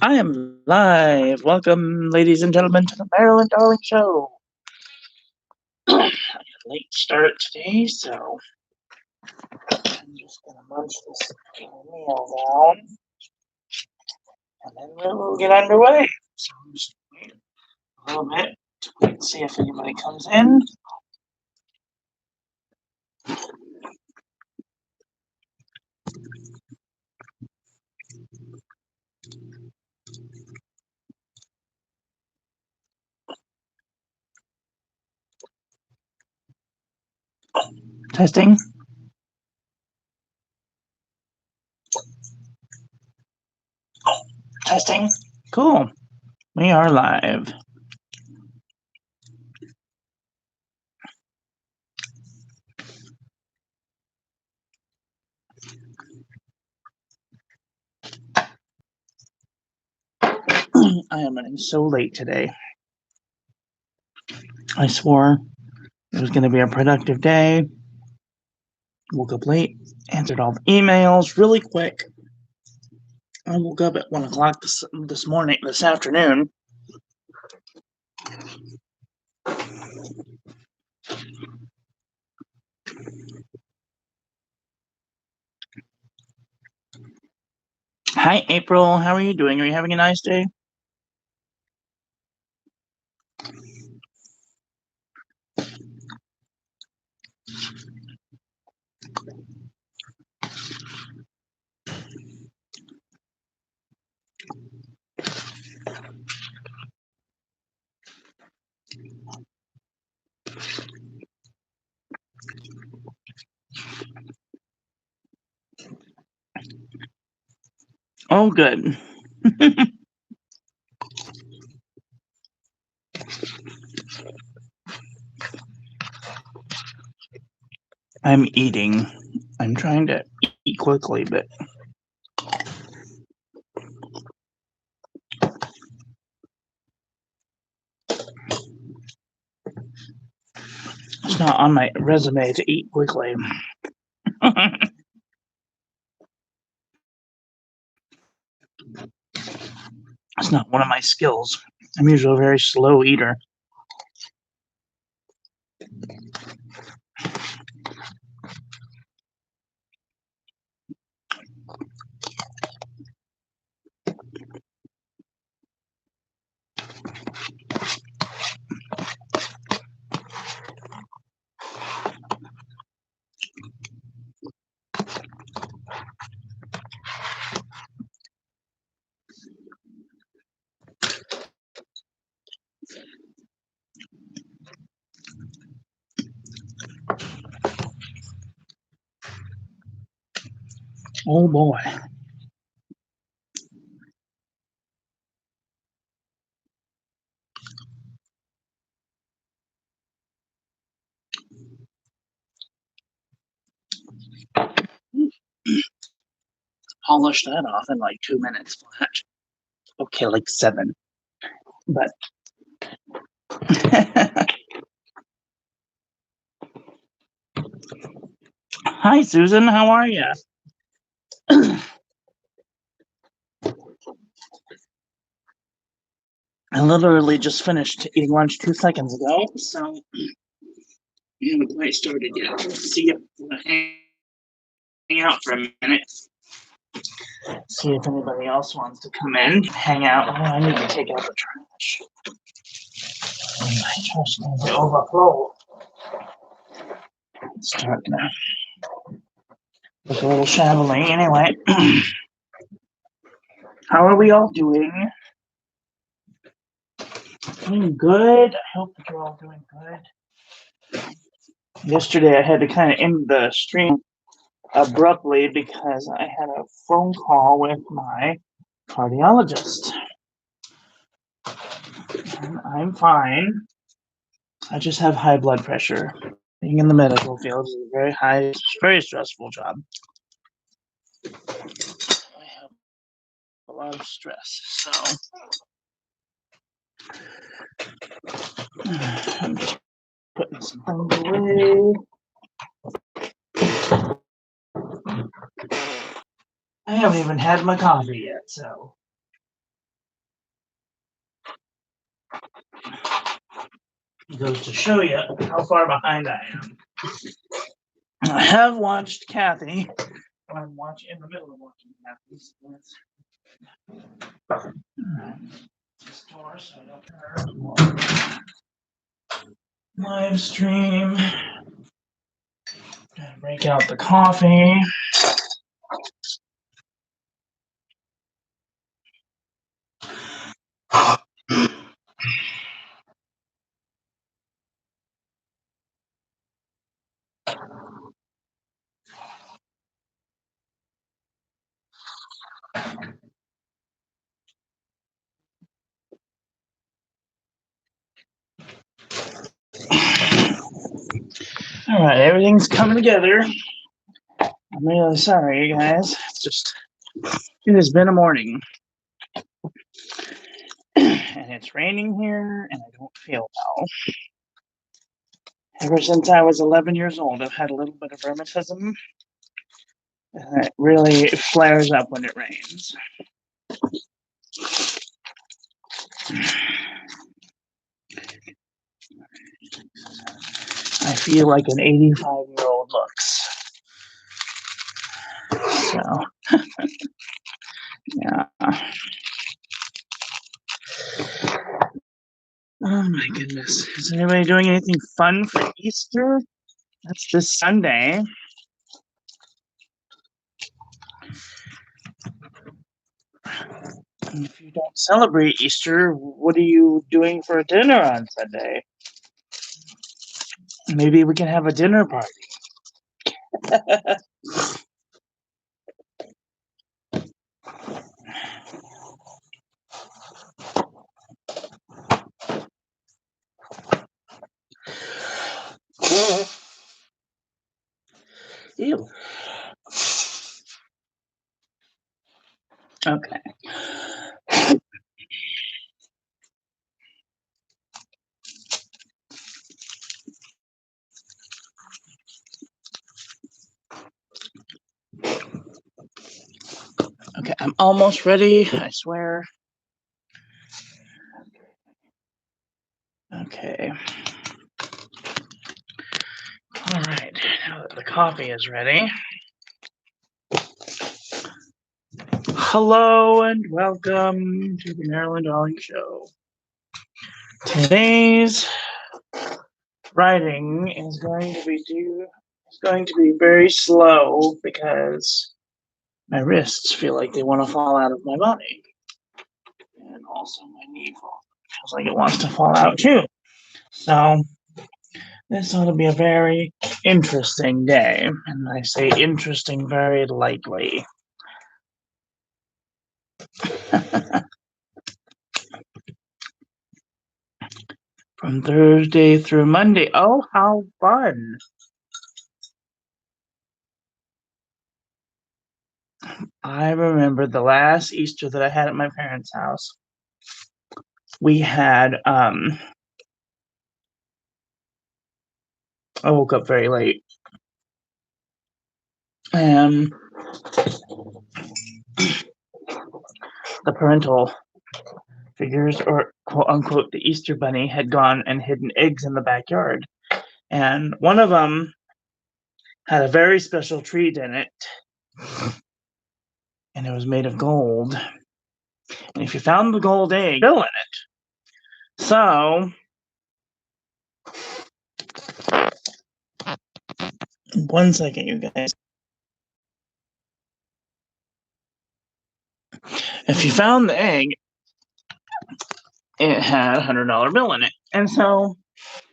I am live. Welcome, ladies and gentlemen, to the Marilyn Darling Show. Late start today, so I'm just going to munch this meal down, and then we'll get underway. So I'm just wait a little bit to wait and see if anybody comes in. Testing. Testing. Cool. We are live. I am running so late today. I swore it was going to be a productive day. Woke up late, answered all the emails really quick. I woke up at 1 o'clock this afternoon. Hi, April. How are you doing? Are you having a nice day? Oh, good. I'm eating. I'm trying to eat quickly, but it's not on my resume to eat quickly. It's not one of my skills. I'm usually a very slow eater. Oh boy. Polish that off in like 2 minutes flat. Okay, like 7. But hi, Susan. How are you? I literally just finished eating lunch 2 seconds ago, so we haven't quite started yet. Let's see if we'll hang out for a minute. See if anybody else wants to come in, hang out. Oh, I need to take out the trash. My trash needs to overflow. It's starting to look a little shabbily. Anyway, how are we all doing? Doing good. I hope that you're all doing good. Yesterday, I had to kind of end the stream abruptly because I had a phone call with my cardiologist. I'm fine. I just have high blood pressure. Being in the medical field is a very stressful job. I have a lot of stress, so I'm just putting some things away. I haven't even had my coffee yet, so Goes to show you how far behind I am. I have watched Kathy. I'm watching in the middle of watching Kathy's. Store so I don't live stream. Gotta break out the coffee. All right, everything's coming together. I'm really sorry, you guys. It has been a morning. And it's raining here, and I don't feel well. Ever since I was 11 years old, I've had a little bit of rheumatism. And it really flares up when it rains. I feel like an 85-year-old looks. So, yeah. Oh my goodness. Is anybody doing anything fun for Easter? That's this Sunday. And if you don't celebrate Easter, what are you doing for a dinner on Sunday? Maybe we can have a dinner party. Ew. Okay. Okay, I'm almost ready, I swear. Okay. All right, now that the coffee is ready. Hello and welcome to the Maryland Ollie Show. Today's writing is going to be very slow because my wrists feel like they want to fall out of my body. And also my knee feels like it wants to fall out too. So this ought to be a very interesting day. And I say interesting very lightly. From Thursday through Monday. Oh, how fun. I remember the last Easter that I had at my parents' house. We had I woke up very late. And the parental figures, or quote unquote the Easter bunny, had gone and hidden eggs in the backyard. And one of them had a very special treat in it. And it was made of gold. And if you found the gold egg, fill in it. So one second, you guys. If you found the egg, it had a $100 bill in it. And so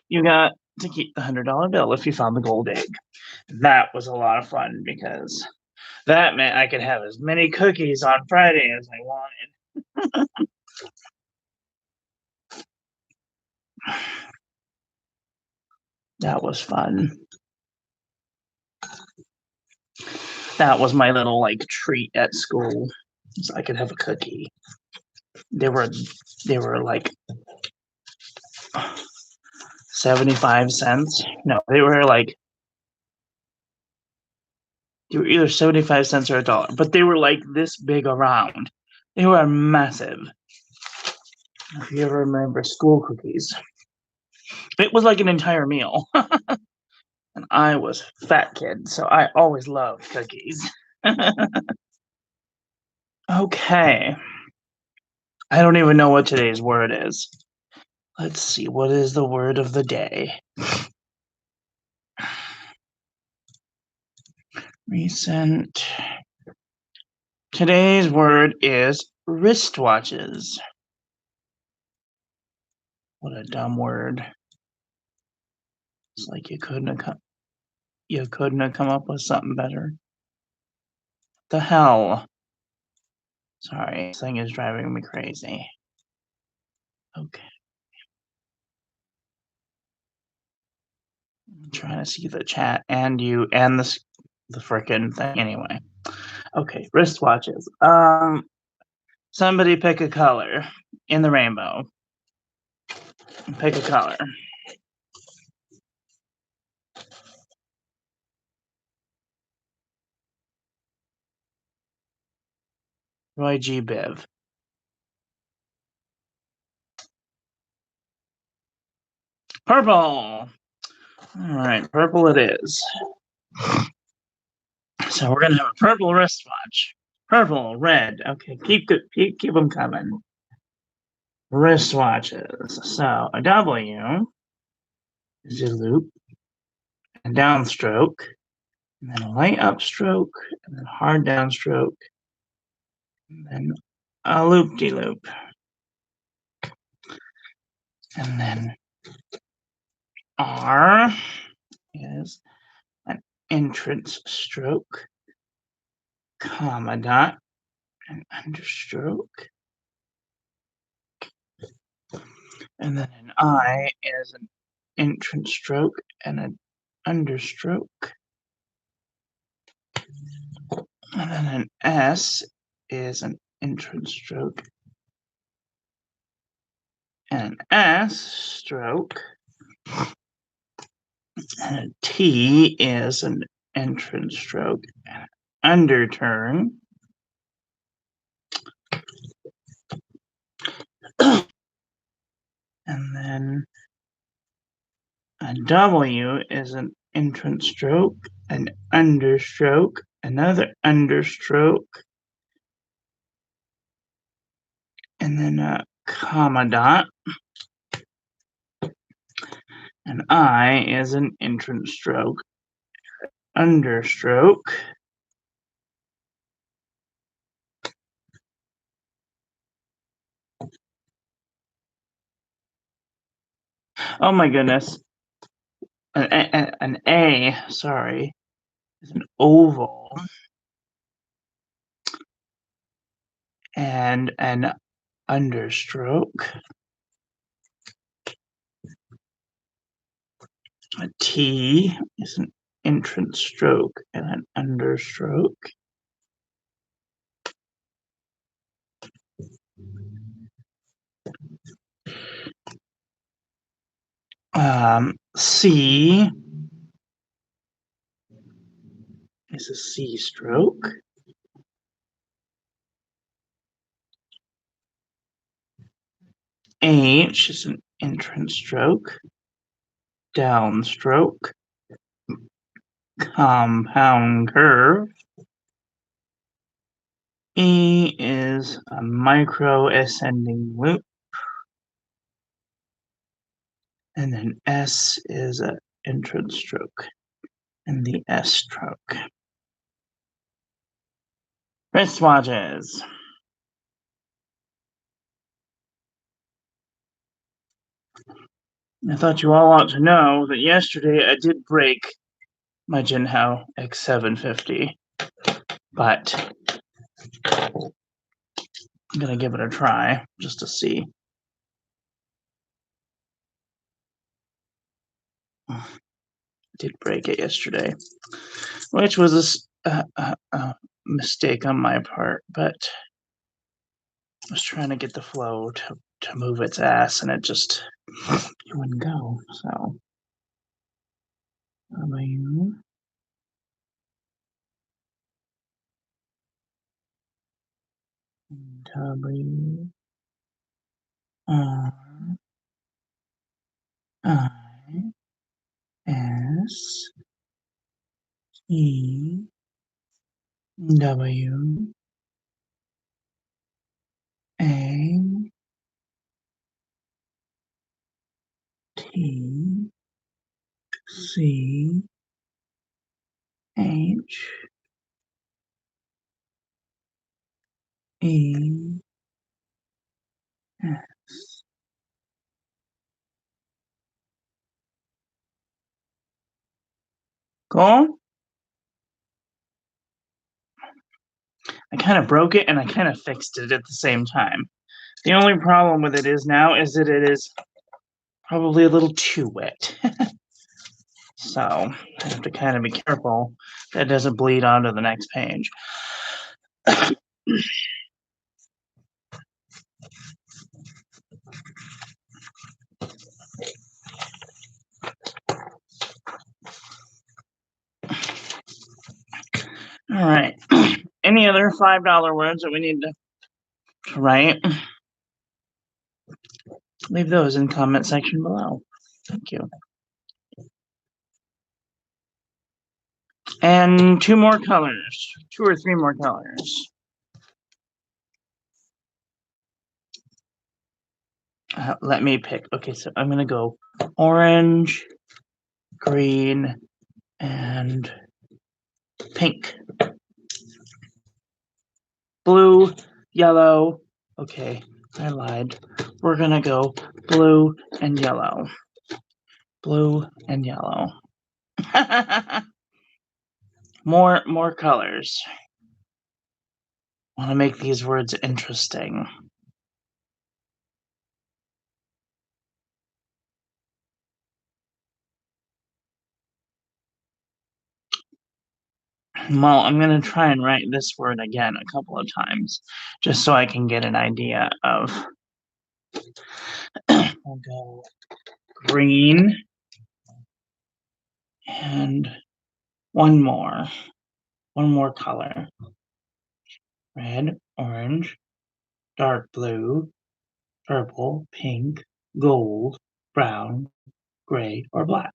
you got to keep the $100 bill if you found the gold egg. That was a lot of fun because that meant I could have as many cookies on Friday as I wanted. That was fun. That was my little like treat at school. So I could have a cookie. They were like 75 cents. No, they were either 75 cents or $1, but they were like this big around. They were massive. If you ever remember school cookies. It was like an entire meal. And I was fat kid, so I always loved cookies. Okay. I don't even know what today's word is. Let's see, what is the word of the day? Recent. Today's word is wristwatches. What a dumb word. It's like you couldn't have come up with something better. The hell? Sorry, this thing is driving me crazy. Okay. I'm trying to see the chat and you and the frickin' thing anyway. Okay, wristwatches. Somebody pick a color in the rainbow. Pick a color. Roy G. Biv. Purple. All right, purple it is. So we're gonna have a purple wristwatch. Purple, red. Okay, keep them coming. Wristwatches. So a W is a loop, a downstroke, and then a light upstroke, and then hard downstroke, and then a loop-de-loop. And then R is an entrance stroke, comma dot, an understroke. And then an I is an entrance stroke and an understroke. And then an S is an entrance stroke and an S stroke. And a T is an entrance stroke and an underturn. And then a W is an entrance stroke, an understroke, another understroke, and then a comma dot. An I is an entrance stroke, understroke, oh my goodness, an A, sorry, is an oval, and an understroke. A T is an entrance stroke and an understroke. C is a C stroke. H is an entrance stroke, downstroke, compound curve. E is a micro ascending loop. And then S is an entrance stroke and the S stroke. Wristwatches. I thought you all ought to know that yesterday I did break my Jinhao X750, but I'm gonna give it a try just to see. Did break it yesterday, which was a mistake on my part, but I was trying to get the flow to move its ass, and it wouldn't go. So, W R I S E W A T C H E S. Cool. I kind of broke it and I kind of fixed it at the same time. The only problem with it is now is that it is probably a little too wet. So I have to kind of be careful that it doesn't bleed onto the next page. All right. Any other $5 words that we need to write? Leave those in comment section below. Thank you. And 2 more colors. 2 or 3 more colors. Let me pick. Okay, so I'm going to go orange, green, and pink. Blue, yellow. Okay, I lied. We're going to go blue and yellow. Blue and yellow. More colors. I want to make these words interesting. Well, I'm going to try and write this word again a couple of times, just so I can get an idea of. I'll go green and one more color. Red, orange, dark blue, purple, pink, gold, brown, gray, or black.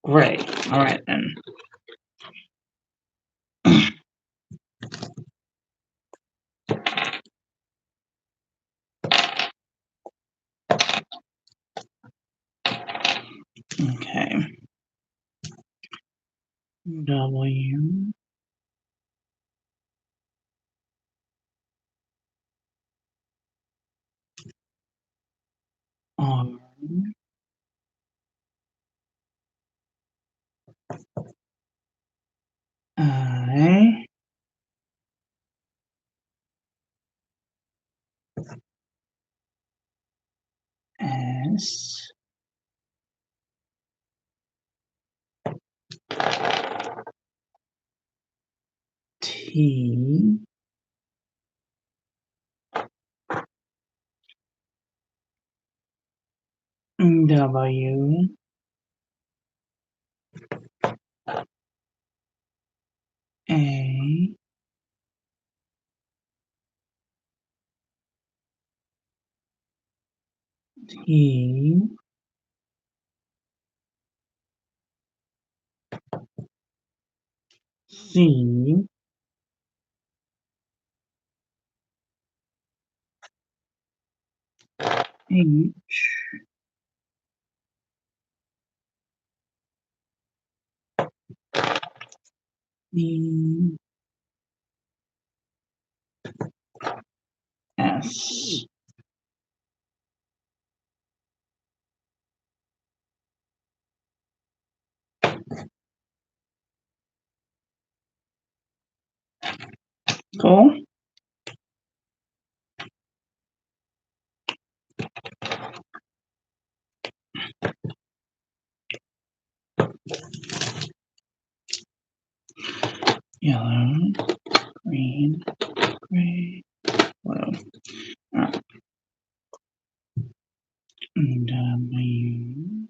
Gray. All right then. Okay. W R I S T W A T C H E S. Cool. Yellow, green, gray, blue. W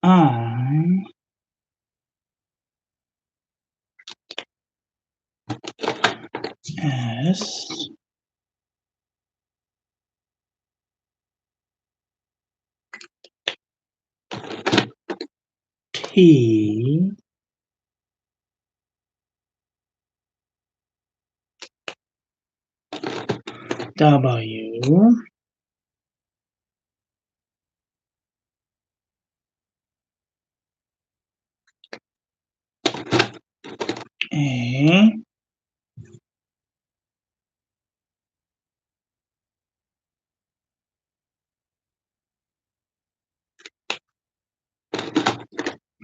I S T W A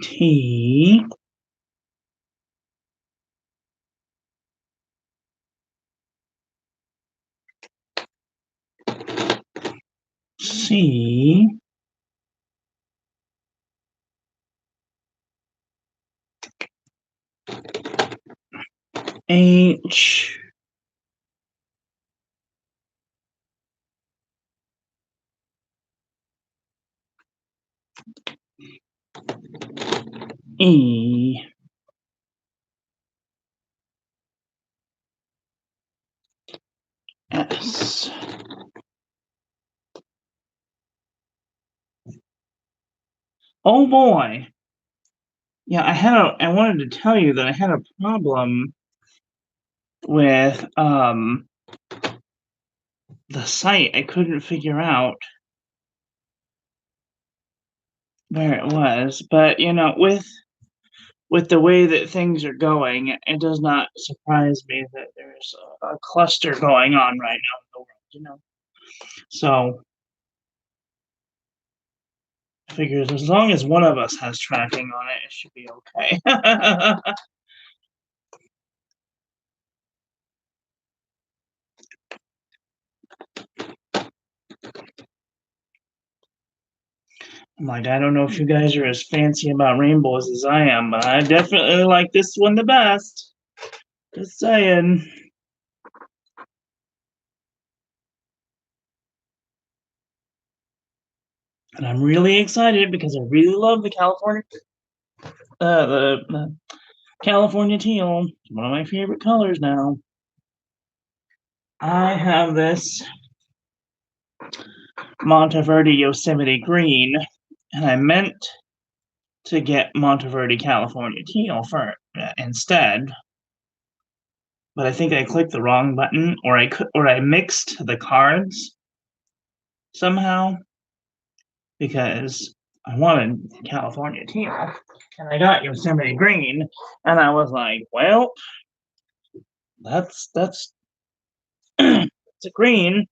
T C H E S. Oh boy. Yeah, I wanted to tell you that I had a problem with the site. I couldn't figure out where it was, but with the way that things are going, it does not surprise me that there's a cluster going on right now in the world. So I figures as long as one of us has tracking on it, it should be okay. I'm like, I don't know if you guys are as fancy about rainbows as I am, but I definitely like this one the best. Just saying. And I'm really excited because I really love the the California teal. It's one of my favorite colors now. I have this Monteverde Yosemite green, and I meant to get Monteverde California teal for instead, but I think I clicked the wrong button, or I mixed the cards somehow because I wanted California teal, and I got Yosemite green, and I was like, well, that's it's a green.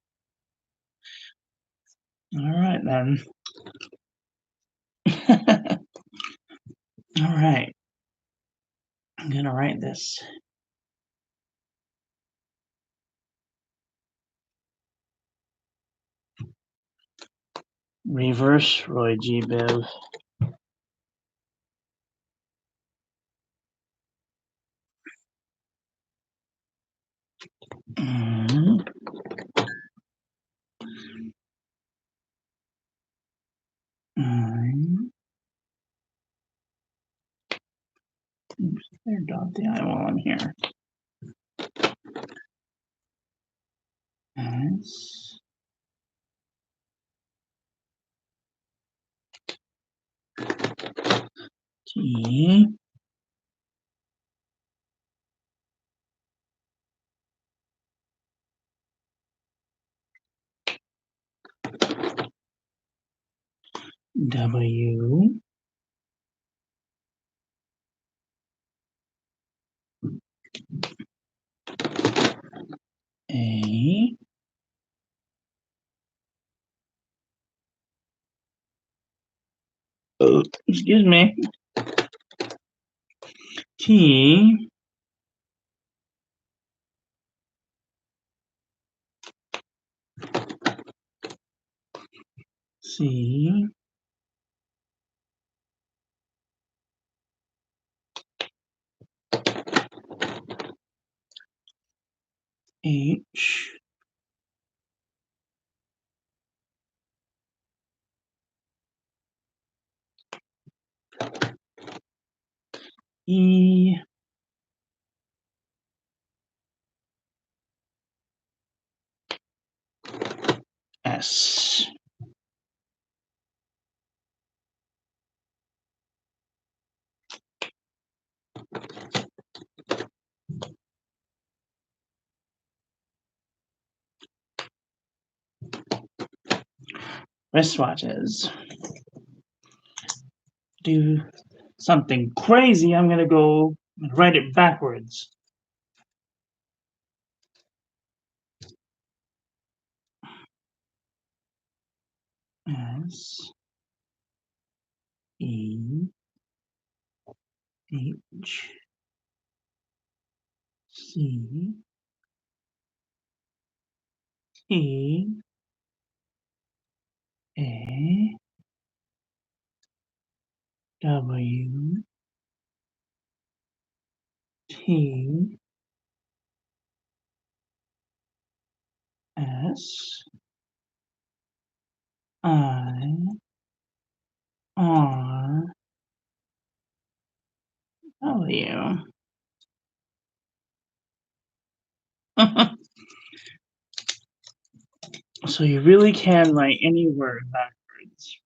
All right then. All right, I'm gonna write this. Reverse Roy G. Biv. Mm-hmm. Oops, there, dot the I while I'm here. S T W A excuse me, T C H E, S. Wristwatches. Do something crazy. I'm going to go write it backwards. S E H C T A W T S I R W. So you really can write any word backwards.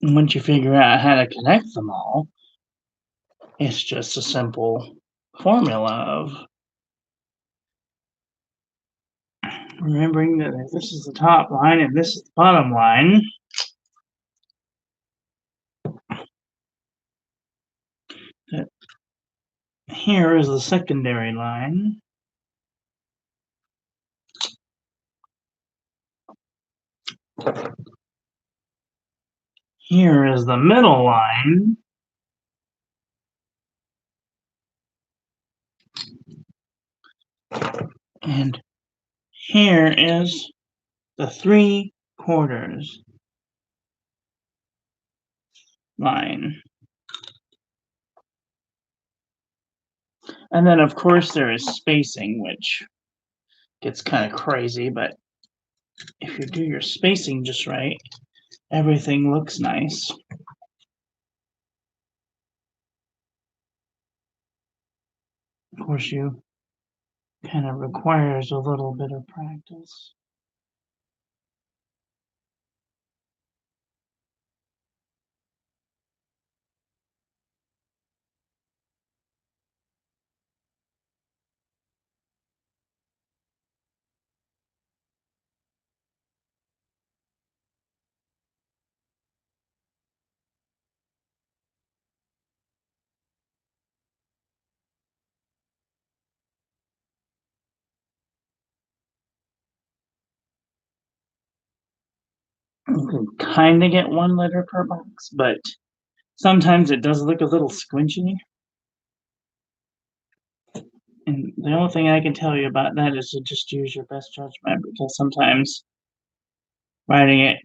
And once you figure out how to connect them all, it's just a simple formula of remembering that if this is the top line and this is the bottom line, that here is the secondary line. Here is the middle line. And here is the 3/4 line. And then, of course, there is spacing, which gets kind of crazy, but if you do your spacing just right, everything looks nice. Of course, you kind of requires a little bit of practice. You can kind of get one letter per box, but sometimes it does look a little squinchy. And the only thing I can tell you about that is to just use your best judgment, because sometimes writing it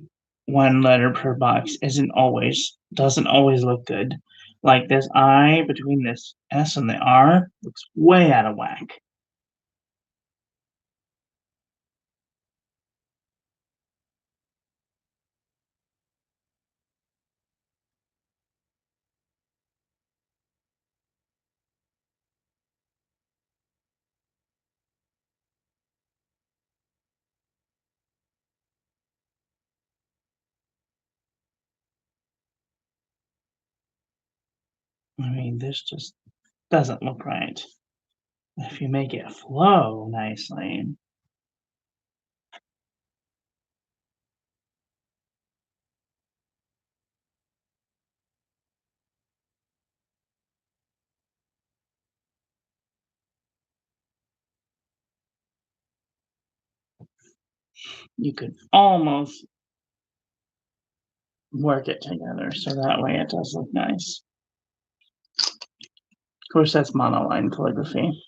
one letter per box doesn't always look good. Like this I between this S and the R looks way out of whack. I mean, this just doesn't look right. If you make it flow nicely, you could almost work it together so that way it does look nice. Of course, that's monoline calligraphy.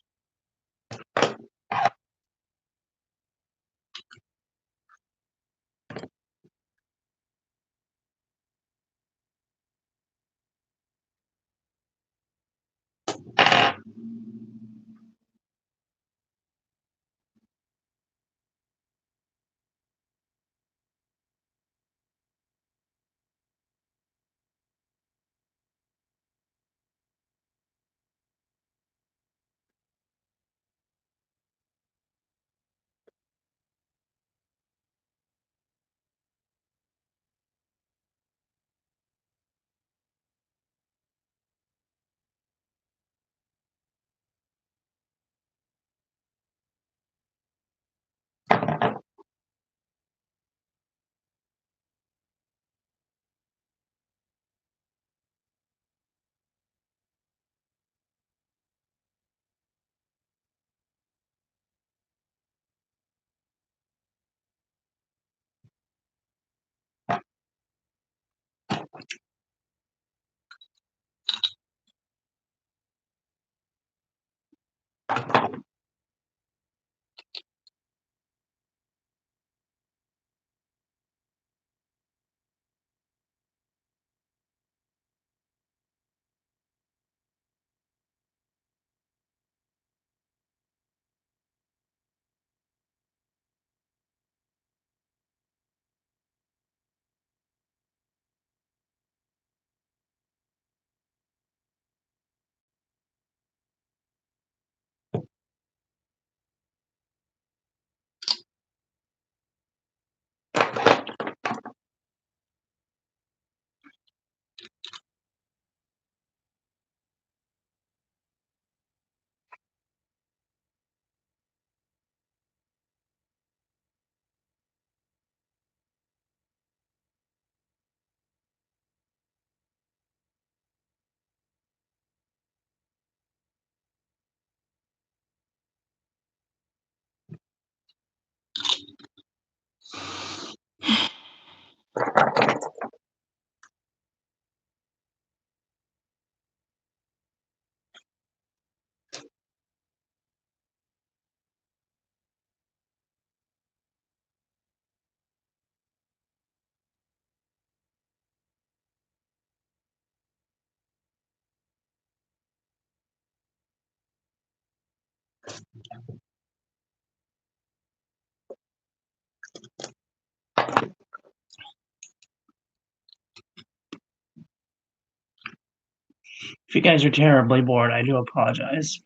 If you guys are terribly bored, I do apologize.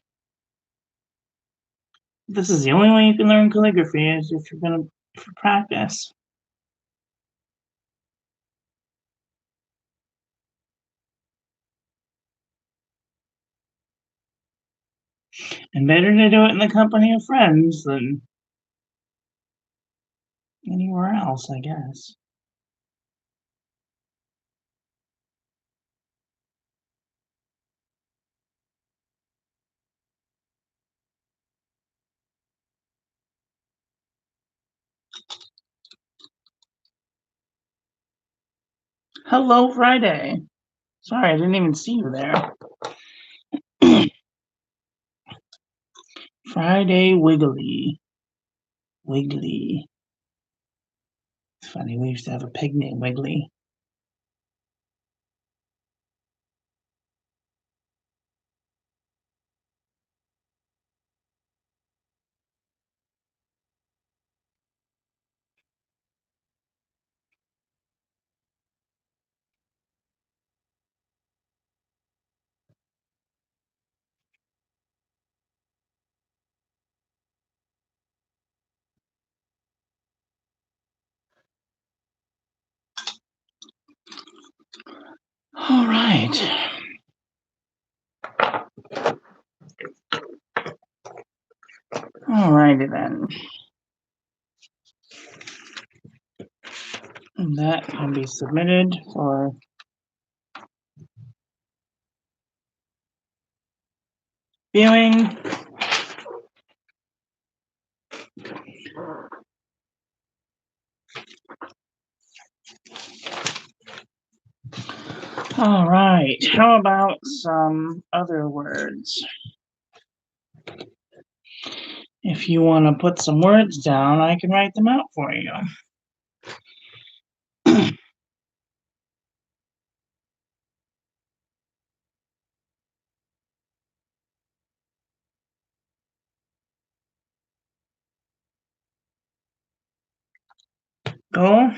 This is the only way you can learn calligraphy is if you're gonna practice. And better to do it in the company of friends than anywhere else, I guess. Hello, Friday. Sorry, I didn't even see you there. Friday Wiggly. Wiggly. It's funny, we used to have a pig named Wiggly. All right. All righty then. And that can be submitted for viewing. All right. How about some other words? If you want to put some words down, I can write them out for you. Go.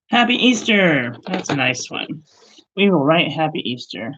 Happy Easter. That's a nice one. We will write Happy Easter.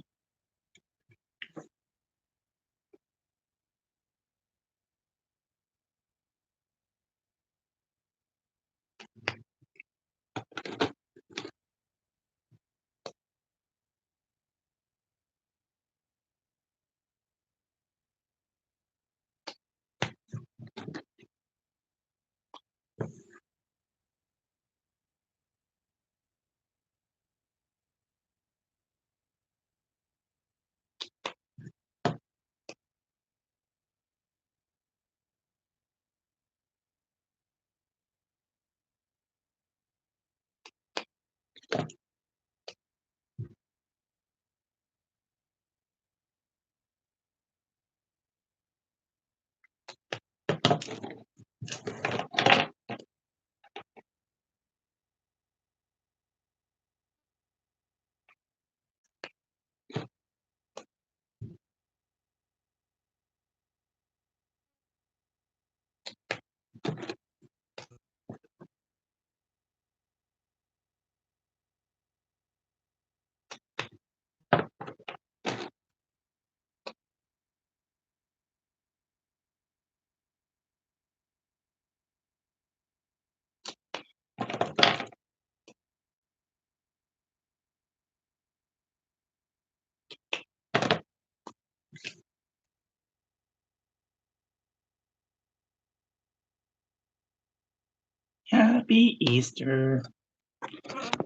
Happy Easter.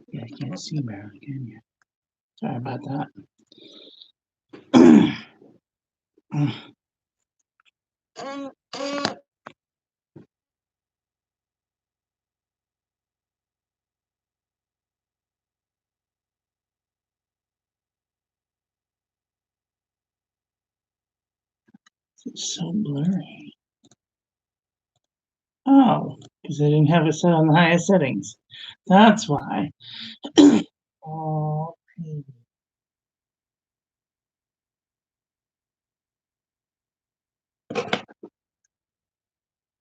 Yeah, I can't see Mara, can you? Sorry about that. It's so blurry. Oh, because I didn't have it set on the highest settings. That's why. Oh, baby.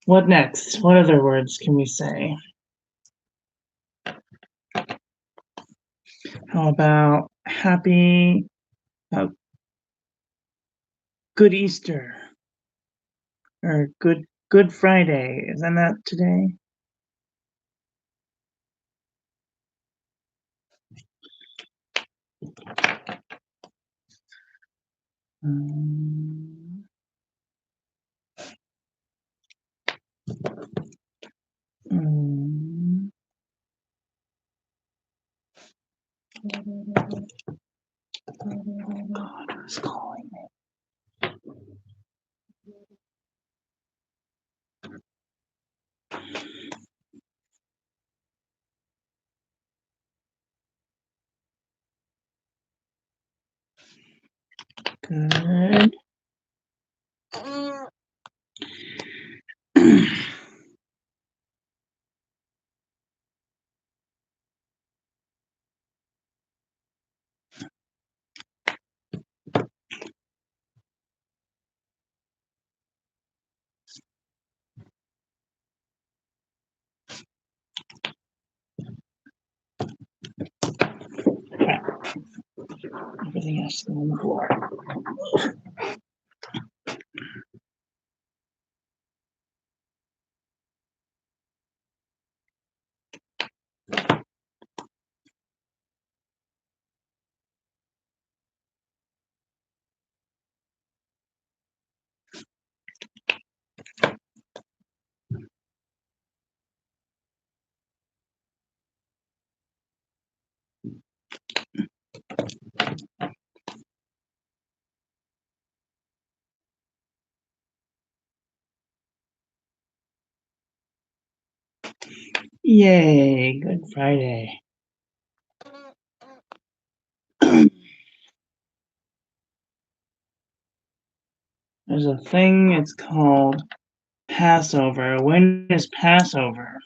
What next? What other words can we say? How about happy, uh, good Easter, or Good Friday? Isn't that today? Um, um, God, who's calling me? Good. Everything has to go on the floor. Yay, Good Friday. There's a thing, it's called Passover. When is Passover?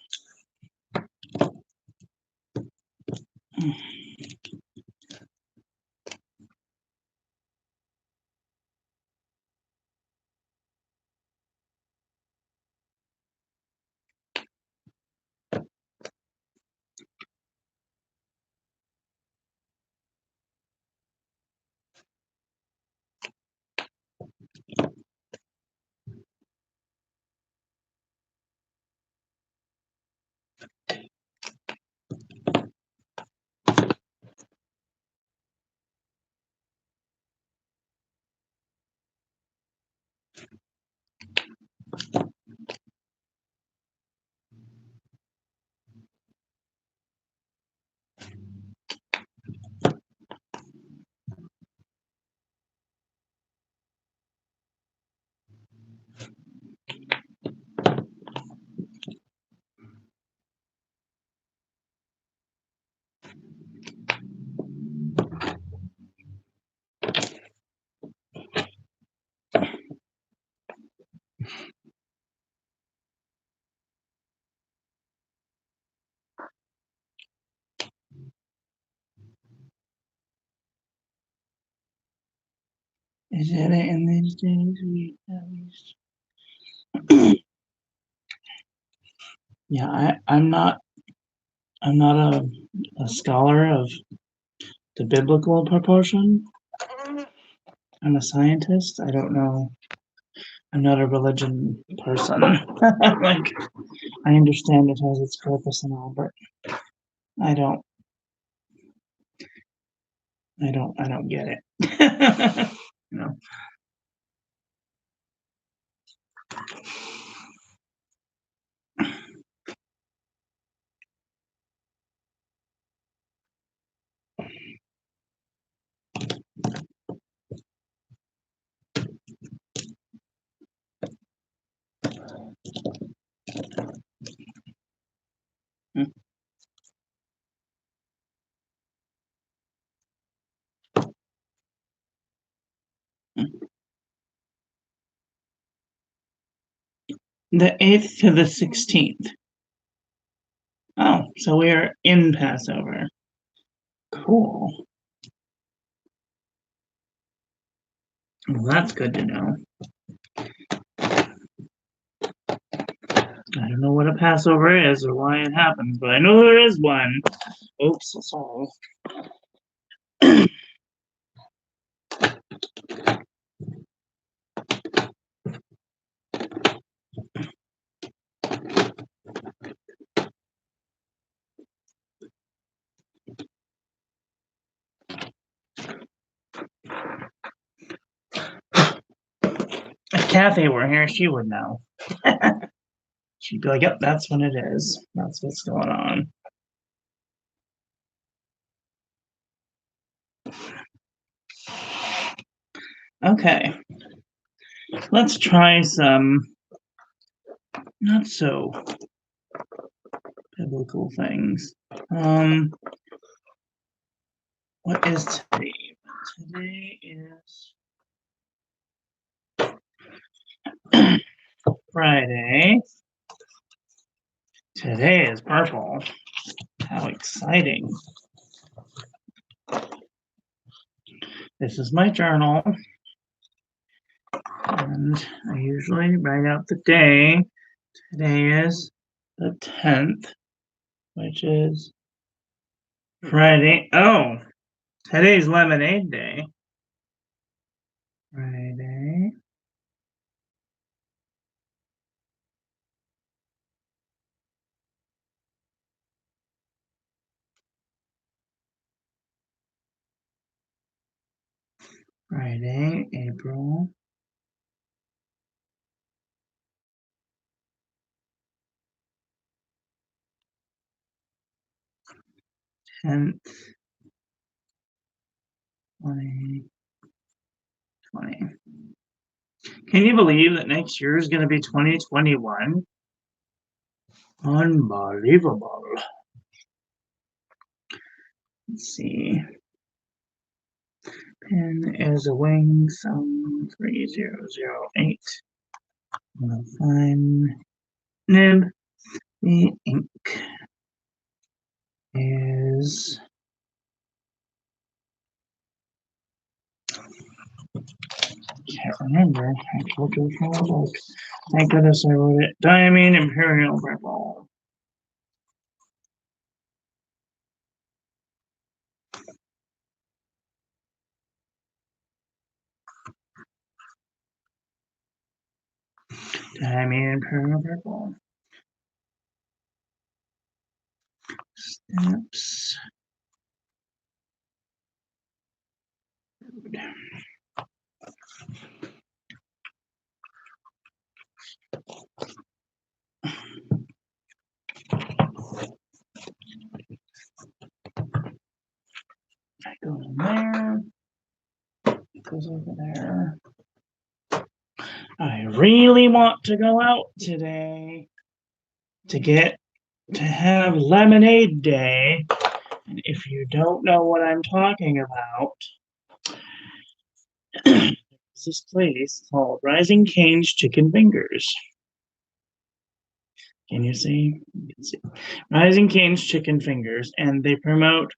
Is it in these days? We at least. Yeah, I'm not a scholar of the biblical proportion. I'm a scientist. I don't know. I'm not a religion person. Like, I understand it has its purpose and all, but I don't I don't get it. You know. The 8th to the 16th. Oh, so we are in Passover. Cool. Well, that's good to know. I don't know what a Passover is or why it happens, but I know there is one. Oops, sorry. If Kathy were here, she would know. She'd be like, yep, that's when it is. That's what's going on. Okay. Let's try some not so biblical things. What is today? Today is Friday. Today is purple. How exciting. This is my journal. And I usually write out the day. Today is the 10th, which is Friday. Oh, today's lemonade day. Friday. Friday, April. Tenth, 2020. Can you believe that next year is going to be 2021? Unbelievable. Let's see. Pen is a wing, some 3008. I'm going to find nib. The ink is can't remember. I have to look at the book. Thank goodness I wrote it. Diamine Imperial Purple. Diamine Imperial Purple. Steps. I go in there. It goes over there. I really want to go out today to have lemonade day. And if you don't know what I'm talking about, there's this place called Rising Cane's Chicken Fingers. Can you see? You can see. Rising Cane's Chicken Fingers, and they promote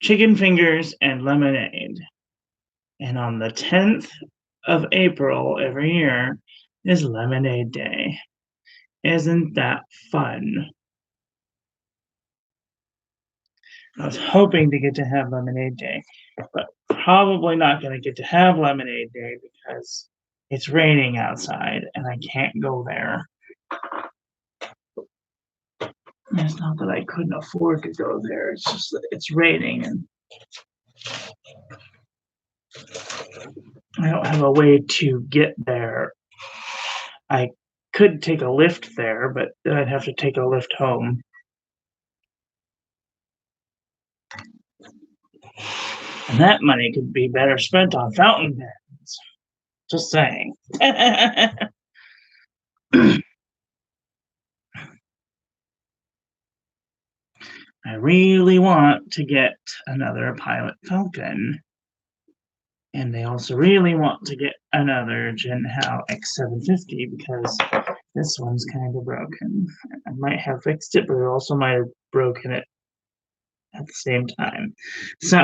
chicken fingers and lemonade. And on the 10th of April every year is Lemonade Day. Isn't that fun? I was hoping to get to have Lemonade Day, but probably not going to get to have Lemonade Day because it's raining outside and I can't go there. It's not that I couldn't afford to go there, it's just that it's raining and I don't have a way to get there. I could take a lift there, but then I'd have to take a lift home. And that money could be better spent on fountain pens. Just saying. I really want to get another Pilot Falcon. And they also really want to get another Jinhao X750 because This one's kind of broken. I might have fixed it, but it also might have broken it at the same time. So,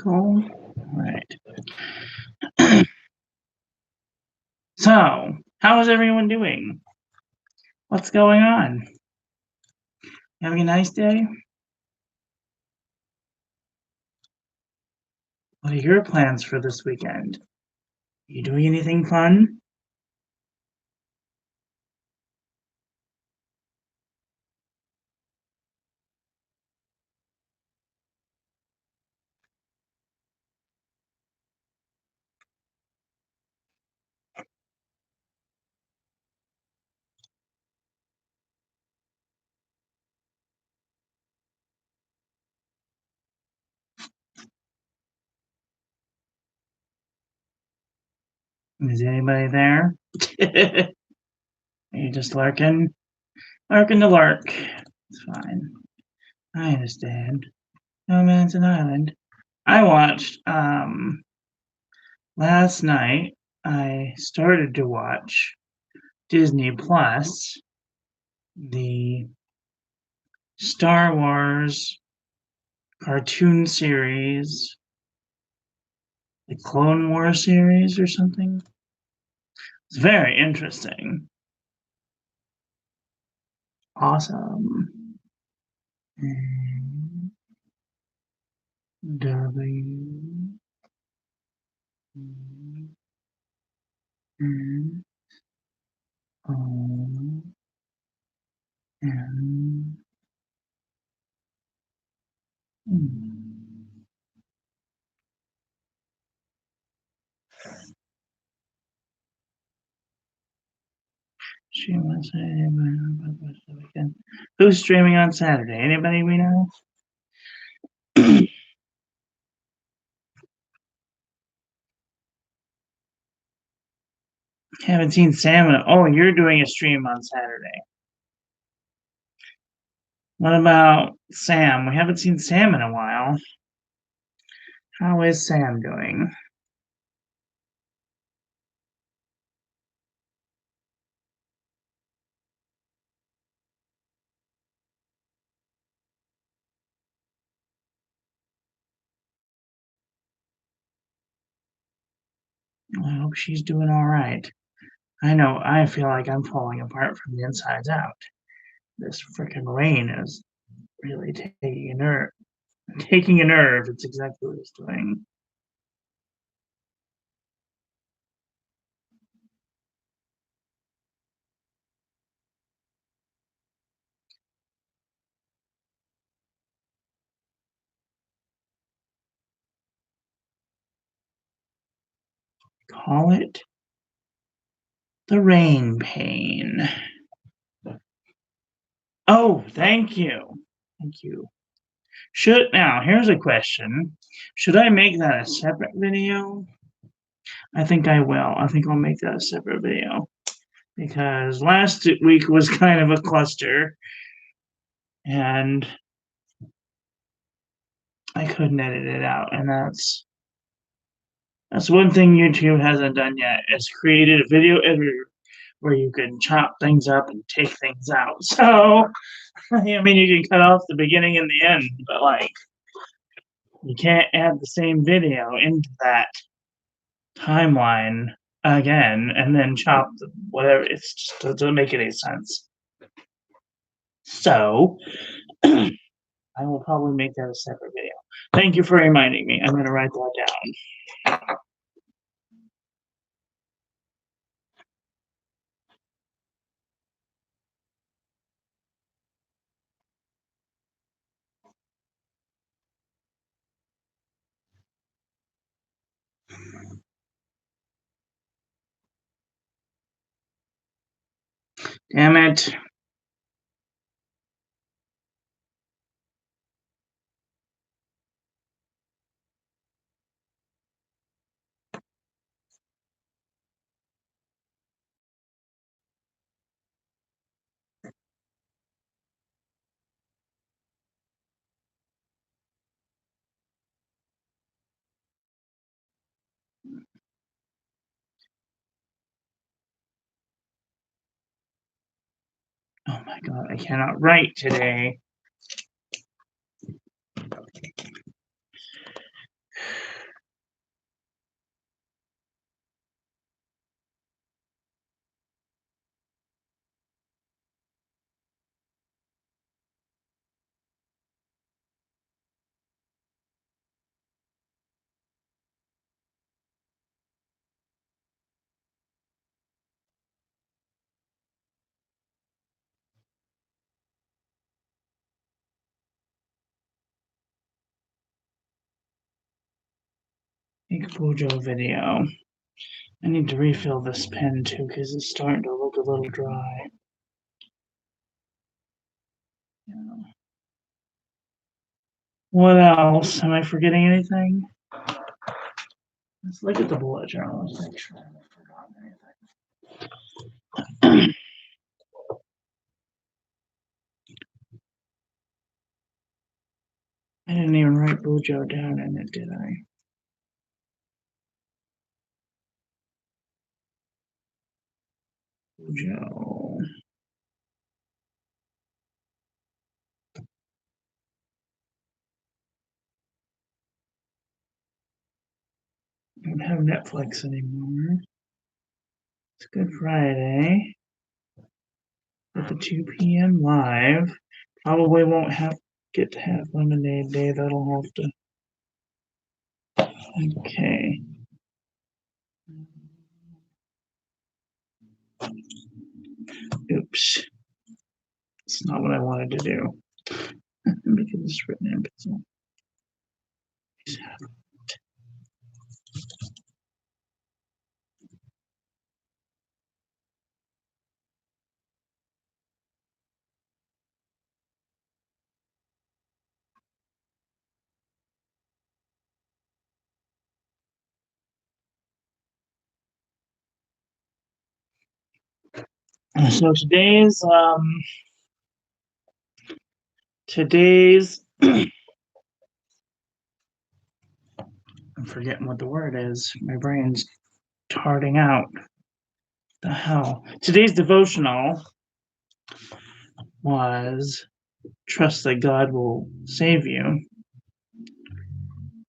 cool. All right. So, how is everyone doing? What's going on? Having a nice day? What are your plans for this weekend? Are you doing anything fun? Is anybody there? Are you just lurking? Lurking to lurk. It's fine. I understand. No Man's an Island. I watched last night. I started to watch Disney Plus, the Star Wars cartoon series, the Clone Wars series or something. It's very interesting. Awesome. W N O N. Who's streaming on Saturday? Anybody we know? Haven't seen Sam. Oh, you're doing a stream on Saturday. What about Sam? We haven't seen Sam in a while. How is Sam doing? I hope she's doing all right. I know I feel like I'm falling apart from the insides out. This freaking rain is really taking a nerve. Taking a nerve. It's exactly what it's doing. Call it the rain pain. Oh, thank you. Thank you. Now, here's a question. Should I make that a separate video? I think I will. I think I'll make that a separate video because last week was kind of a cluster and I couldn't edit it out. And that's one thing YouTube hasn't done yet is created a video editor where you can chop things up and take things out. So, I mean, you can cut off the beginning and the end, but like, you can't add the same video into that timeline again and then chop the whatever. It's just doesn't make any sense. So, I will probably make that a separate video. Thank you for reminding me. I'm going to write that down. Damn it. Oh my god, I cannot write today. Make Bojo video. I need to refill this pen too because it's starting to look a little dry. Yeah. What else? Am I forgetting anything? Let's look at the bullet journal. Let's make sure I haven't forgotten anything. I didn't even write Bojo down in it, did I? Bojo. I don't have Netflix anymore. It's Good Friday. At the 2 p.m. live. Probably won't get to have Lemonade Day. That'll have to. Okay. Oops. It's not what I wanted to do. Because it's written in pencil. So today's I'm forgetting what the word is. My brain's tarting out. The hell. Today's devotional was trust that God will save you,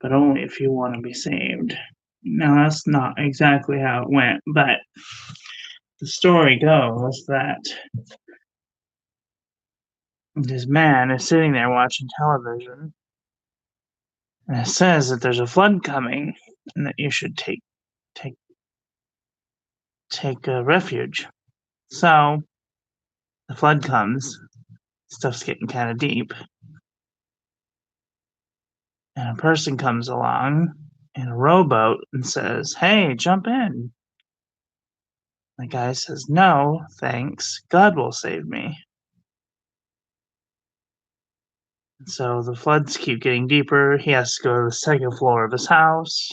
but only if you want to be saved. Now that's not exactly how it went, but the story goes that this man is sitting there watching television, and it says that there's a flood coming, and that you should take refuge. So the flood comes, stuff's getting kind of deep, and a person comes along in a rowboat and says, "Hey, jump in." The guy says, "No, thanks. God will save me." So the floods keep getting deeper. He has to go to the second floor of his house.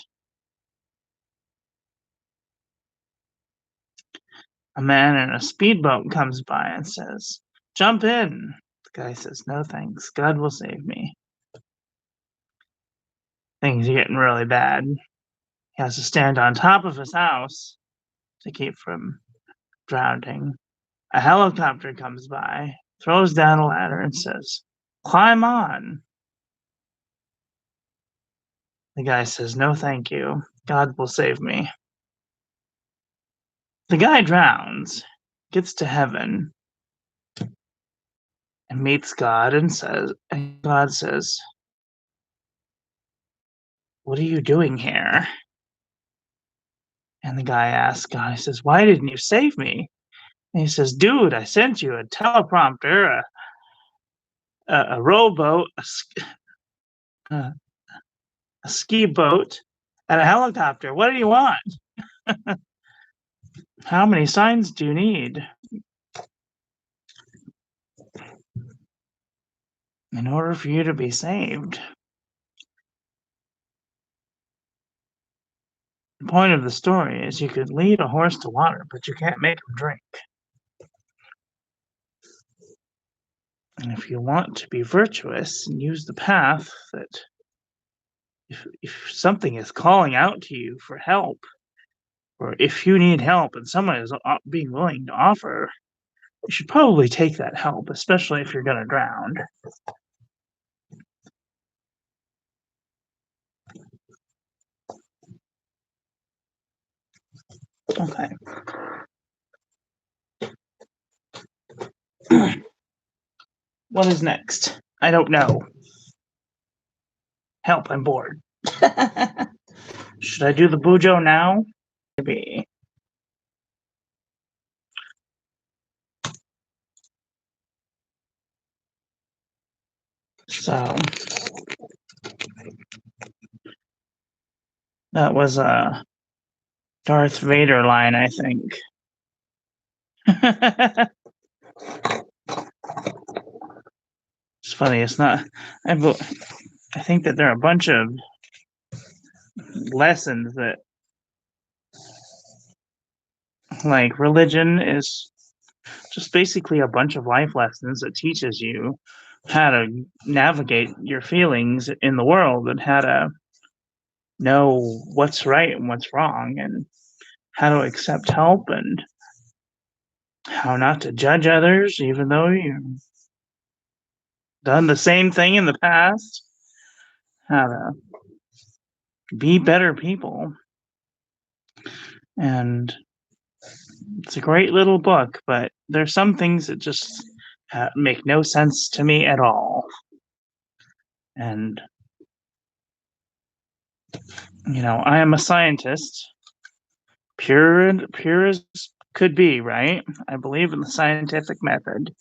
A man in a speedboat comes by and says, "Jump in." The guy says, "No, thanks. God will save me." Things are getting really bad. He has to stand on top of his house to keep from drowning. A helicopter comes by, throws down a ladder, and says, "Climb on." The guy says, "No, thank you. God will save me." The guy drowns, gets to heaven, and meets God, and God says, "What are you doing here?" And the guy asks God, he says, "Why didn't you save me?" And he says, "Dude, I sent you a teleprompter, a rowboat, a ski boat, and a helicopter. What do you want? How many signs do you need in order for you to be saved?" The point of the story is you could lead a horse to water, but you can't make him drink. And if you want to be virtuous and use the path that if something is calling out to you for help, or if you need help and someone is being willing to offer, you should probably take that help, especially if you're going to drown. Okay. What is next? I don't know. Help, I'm bored. Should I do the Bujo now? Maybe. So that was a Darth Vader line, I think. It's funny. It's not. I think that there are a bunch of lessons that, like, religion is just basically a bunch of life lessons that teaches you how to navigate your feelings in the world and how to know what's right and what's wrong and how to accept help and how not to judge others even though you've done the same thing in the past, how to be better people. And it's a great little book, but there's some things that just make no sense to me at all. And, I am a scientist, pure as could be, right? I believe in the scientific method.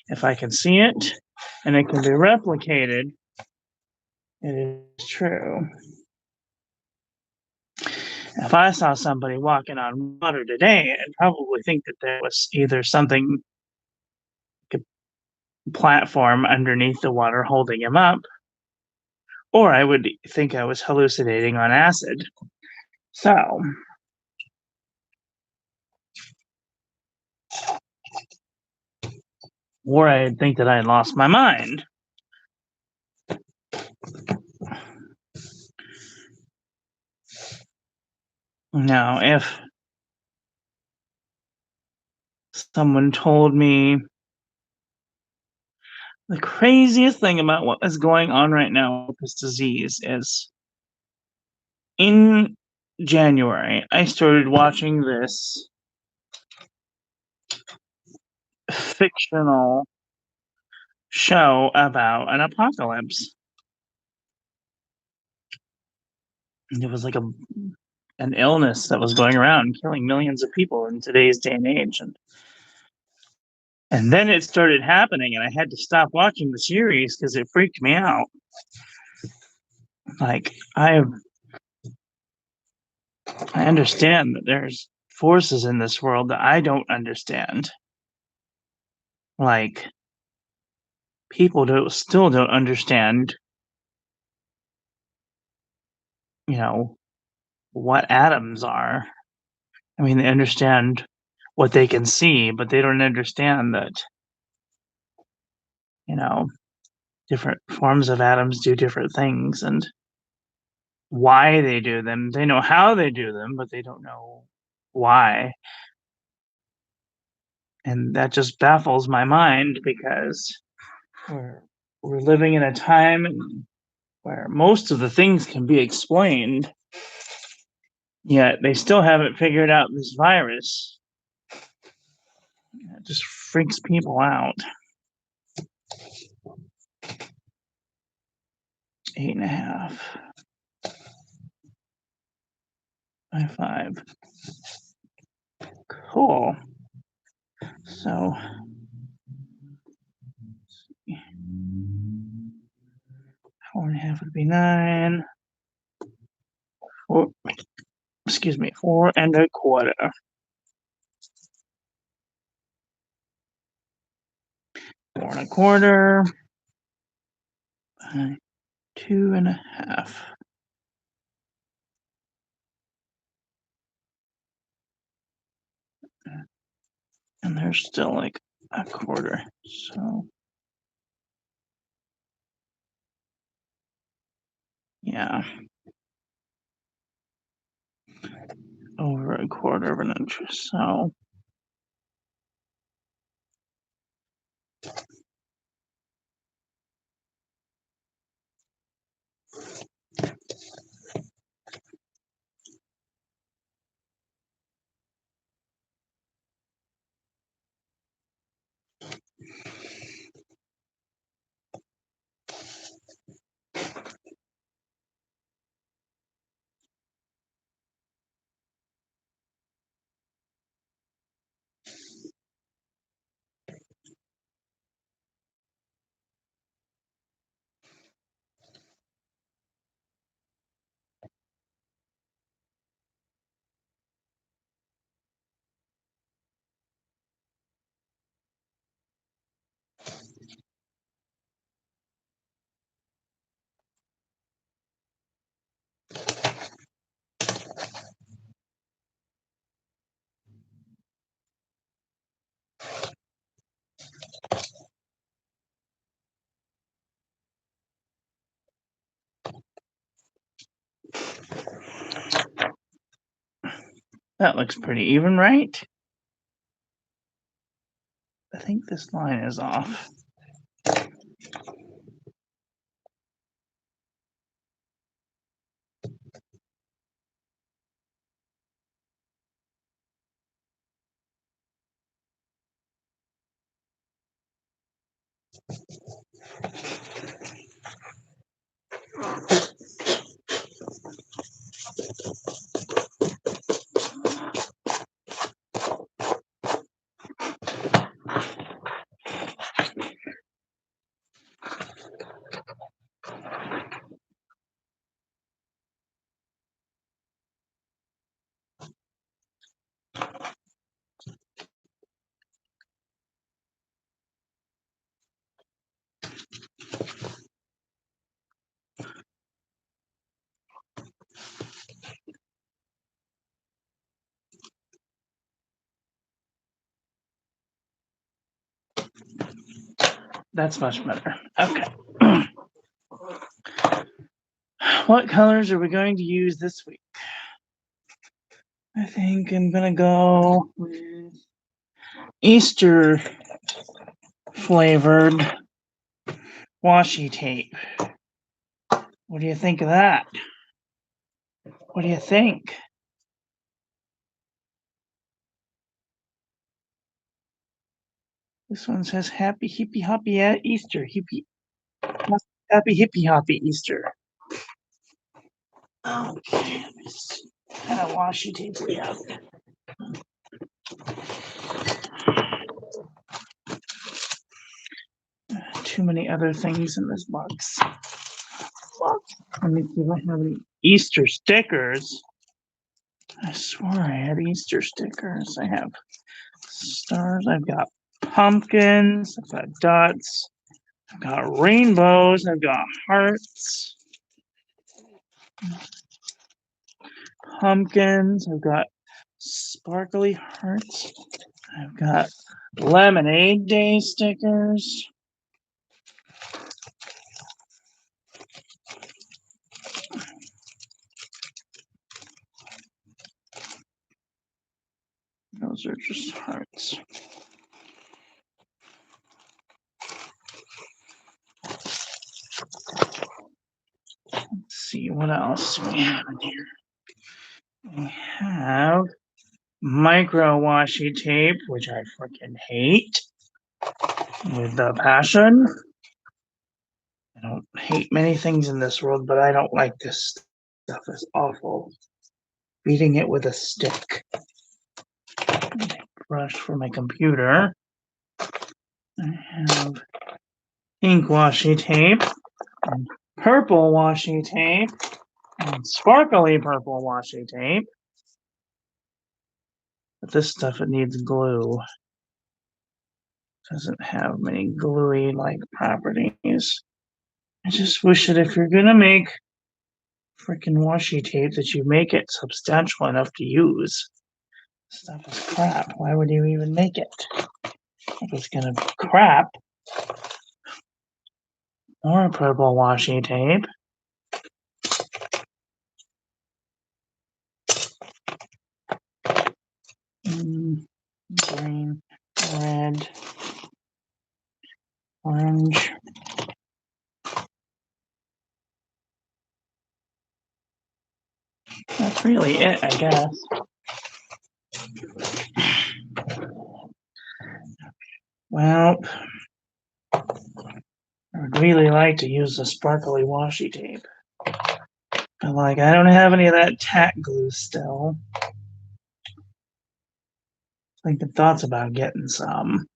If I can see it and it can be replicated, it is true. If I saw somebody walking on water today, I'd probably think that there was either something, like a platform underneath the water holding him up, or I would think I was hallucinating on acid. So, or I'd think that I had lost my mind. Now, if someone told me the craziest thing about what is going on right now with this disease is in January, I started watching this fictional show about an apocalypse. And it was like an illness that was going around killing millions of people in today's day and age. And then it started happening, and I had to stop watching the series because it freaked me out. Like, I understand that there's forces in this world that I don't understand. Like, people still don't understand, what atoms are. I mean, they understand what they can see, but they don't understand that, different forms of atoms do different things and why they do them. They know how they do them, but they don't know why. And that just baffles my mind because we're living in a time where most of the things can be explained, yet they still haven't figured out this virus. It just freaks people out. 8.5 by 5. Cool. So 4.5 would be 9. 4, excuse me, 4.25. 4.25 by 2.5. And there's still like a quarter. So yeah, over a quarter of an inch. So that looks pretty even, right? I think this line is off. That's much better. Okay. What colors are we going to use this week? I think I'm gonna go with Easter flavored washi tape. What do you think of that? What do you think? This one says happy hippie hoppy at Easter. Happy hippie hoppy Easter. Okay, let me see. What kind of washi tape we have? Too many other things in this box. Let me see if I have any Easter stickers. I swore I had Easter stickers. I have stars. I've got pumpkins. I've got dots. I've got rainbows. I've got hearts. Pumpkins. I've got sparkly hearts. I've got Lemonade Day stickers. Those are just hearts. see, what else do we have in here? We have micro washi tape, which I freaking hate with a passion. I don't hate many things in this world, but I don't like this stuff. It's awful. Beating it with a stick. Brush for my computer. I have ink washi tape and purple washi tape and sparkly purple washi tape. But this stuff, it needs glue. Doesn't have many gluey like properties. I just wish that if you're gonna make freaking washi tape that you make it substantial enough to use. Stuff is crap. Why would you even make it? If it's gonna be crap. More purple washi tape. Green, red, orange. That's really it, I guess. Well, I would really like to use the sparkly washi tape. But I don't have any of that tack glue still. Thinking thoughts about getting some.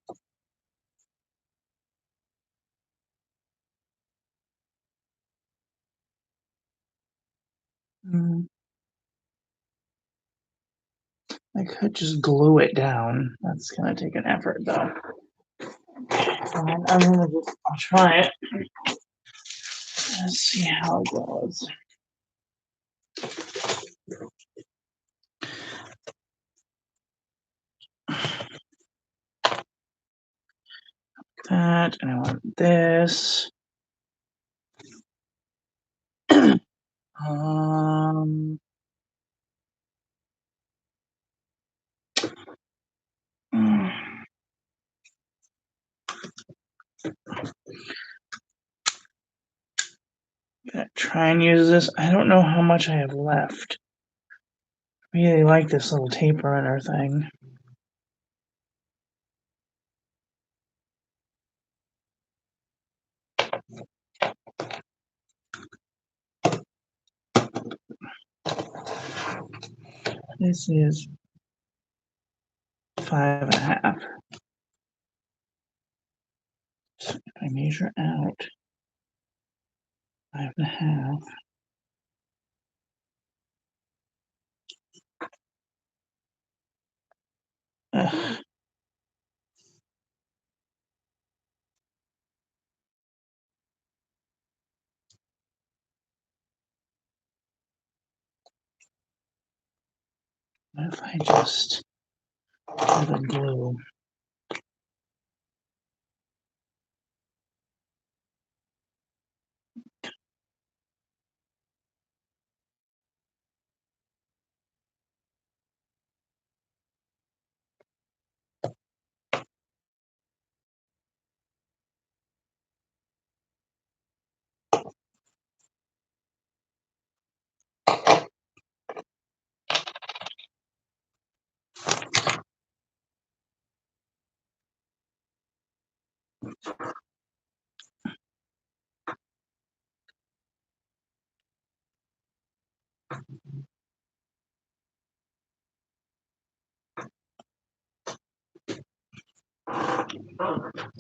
I could just glue it down. That's gonna take an effort though. I'll try it. Let's see how it goes. That, and I want this. um, Gonna try and use this. I don't know how much I have left. I really like this little tape runner thing. This is 5.5. So if I measure out 5.5. Ugh. What if I just do the glue?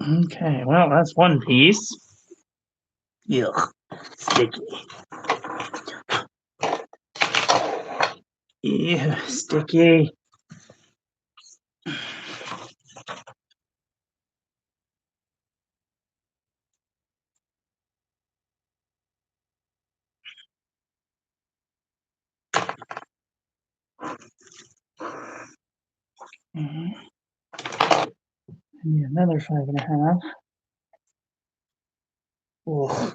Okay, well, that's one piece. Yuck, sticky. Ew, sticky. I need another 5.5. Ugh.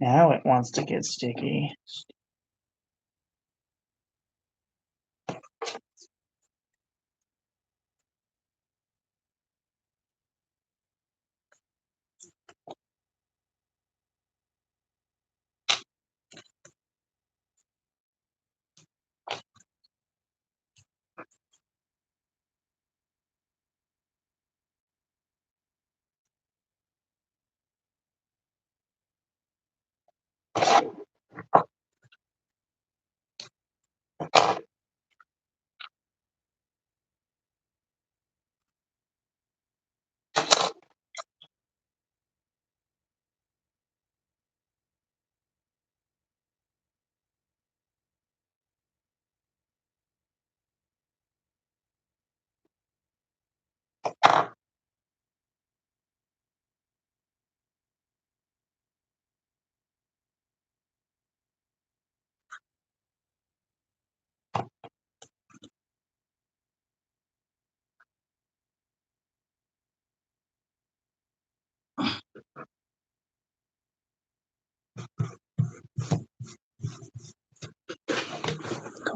Now it wants to get sticky.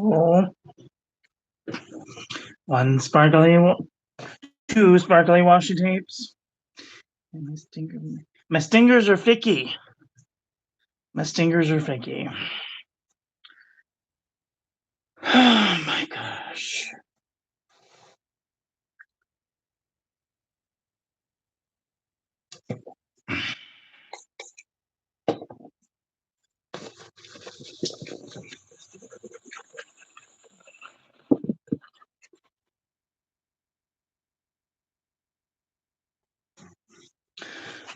Cool. Two sparkly washi tapes. And my stingers are ficky. My stingers are ficky. Oh my gosh.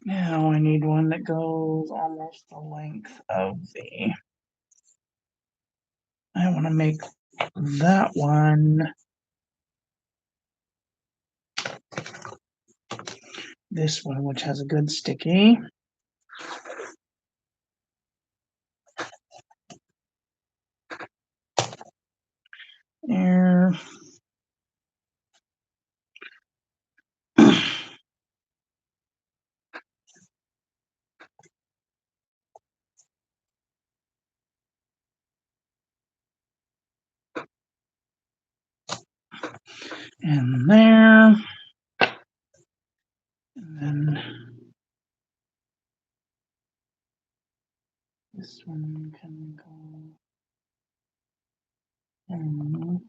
Now I need one that goes almost the length of the. I want to make that one this one, which has a good sticky. There. And there. And then this one can go. And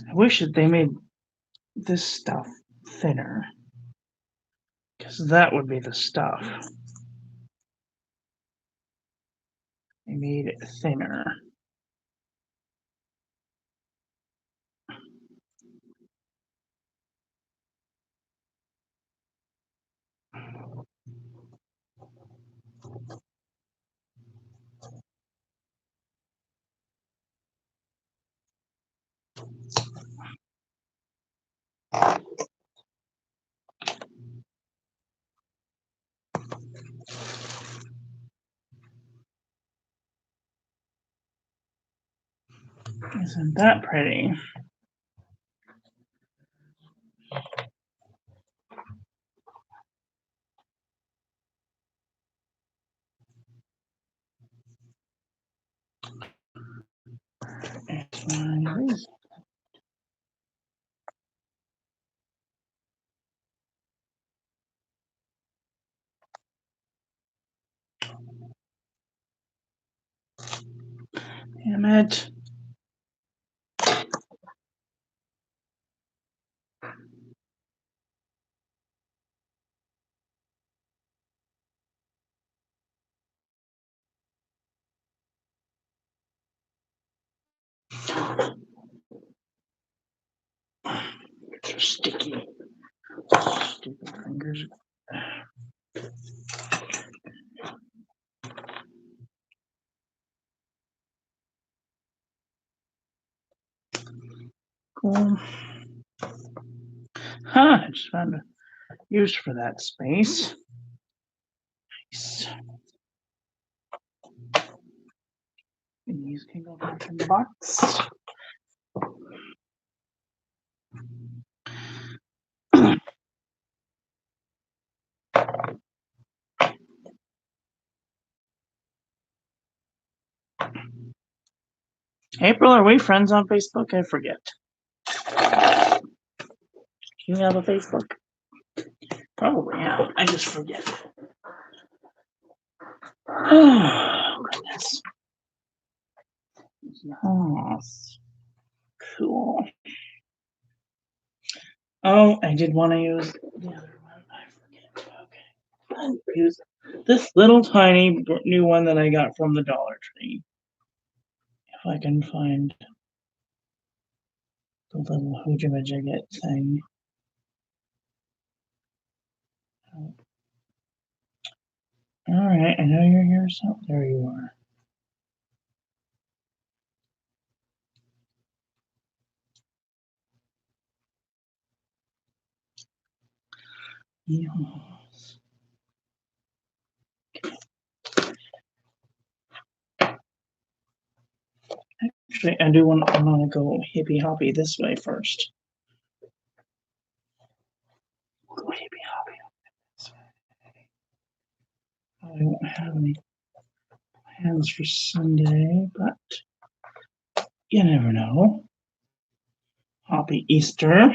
I wish that they made this stuff thinner, because that would be the stuff. They made it thinner. Isn't that pretty? It's my eraser. Damn it. They're sticky. Stupid fingers. Cool. Huh, I just found a use for that space. Nice. And these can go back in the box. April, are we friends on Facebook? I forget. Do you have a Facebook? Probably have. I just forget. Oh, goodness. Yes. Cool. Oh, I did want to use the other one. I forget. Okay. I'll use this little tiny new one that I got from the Dollar Tree. If I can find the little hoojamajigget thing. All right, I know you're here, so there you are. Yes. Actually, I do want to go hippy hoppy this way first. Go hippy hoppy this way. I don't have any plans for Sunday, but you never know. Happy Easter.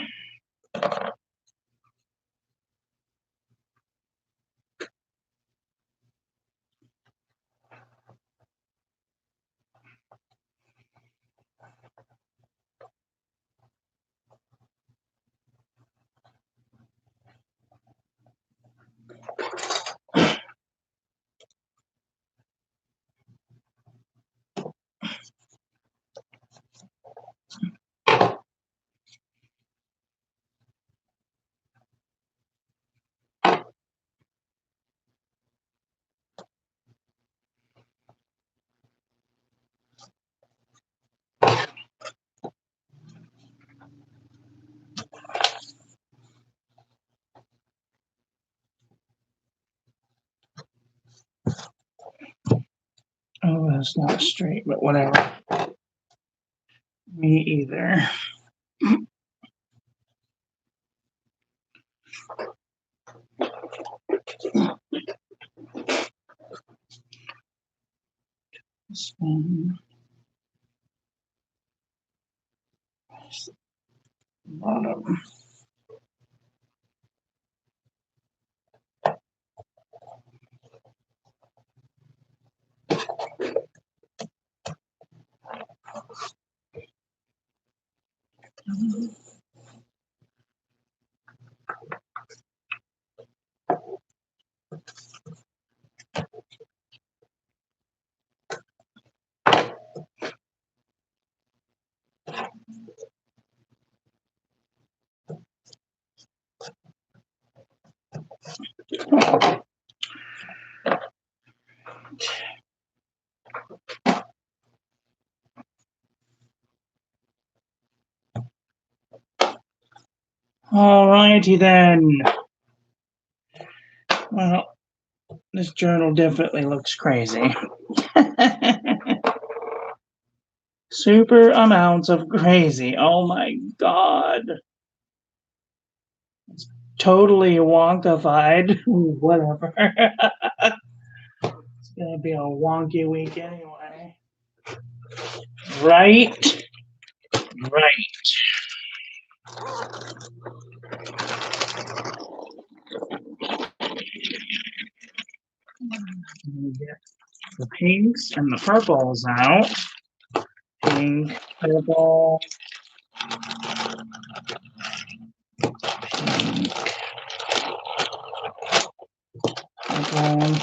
Oh, that's not straight, but whatever. Me either. This one. Bottom. Alrighty then. Well, this journal definitely looks crazy. Super amounts of crazy. Oh my god. It's totally wonkified. Whatever. It's gonna be a wonky week anyway. Right? Right. Let me get the pinks and the purples out. Pink, purple, pink, purple.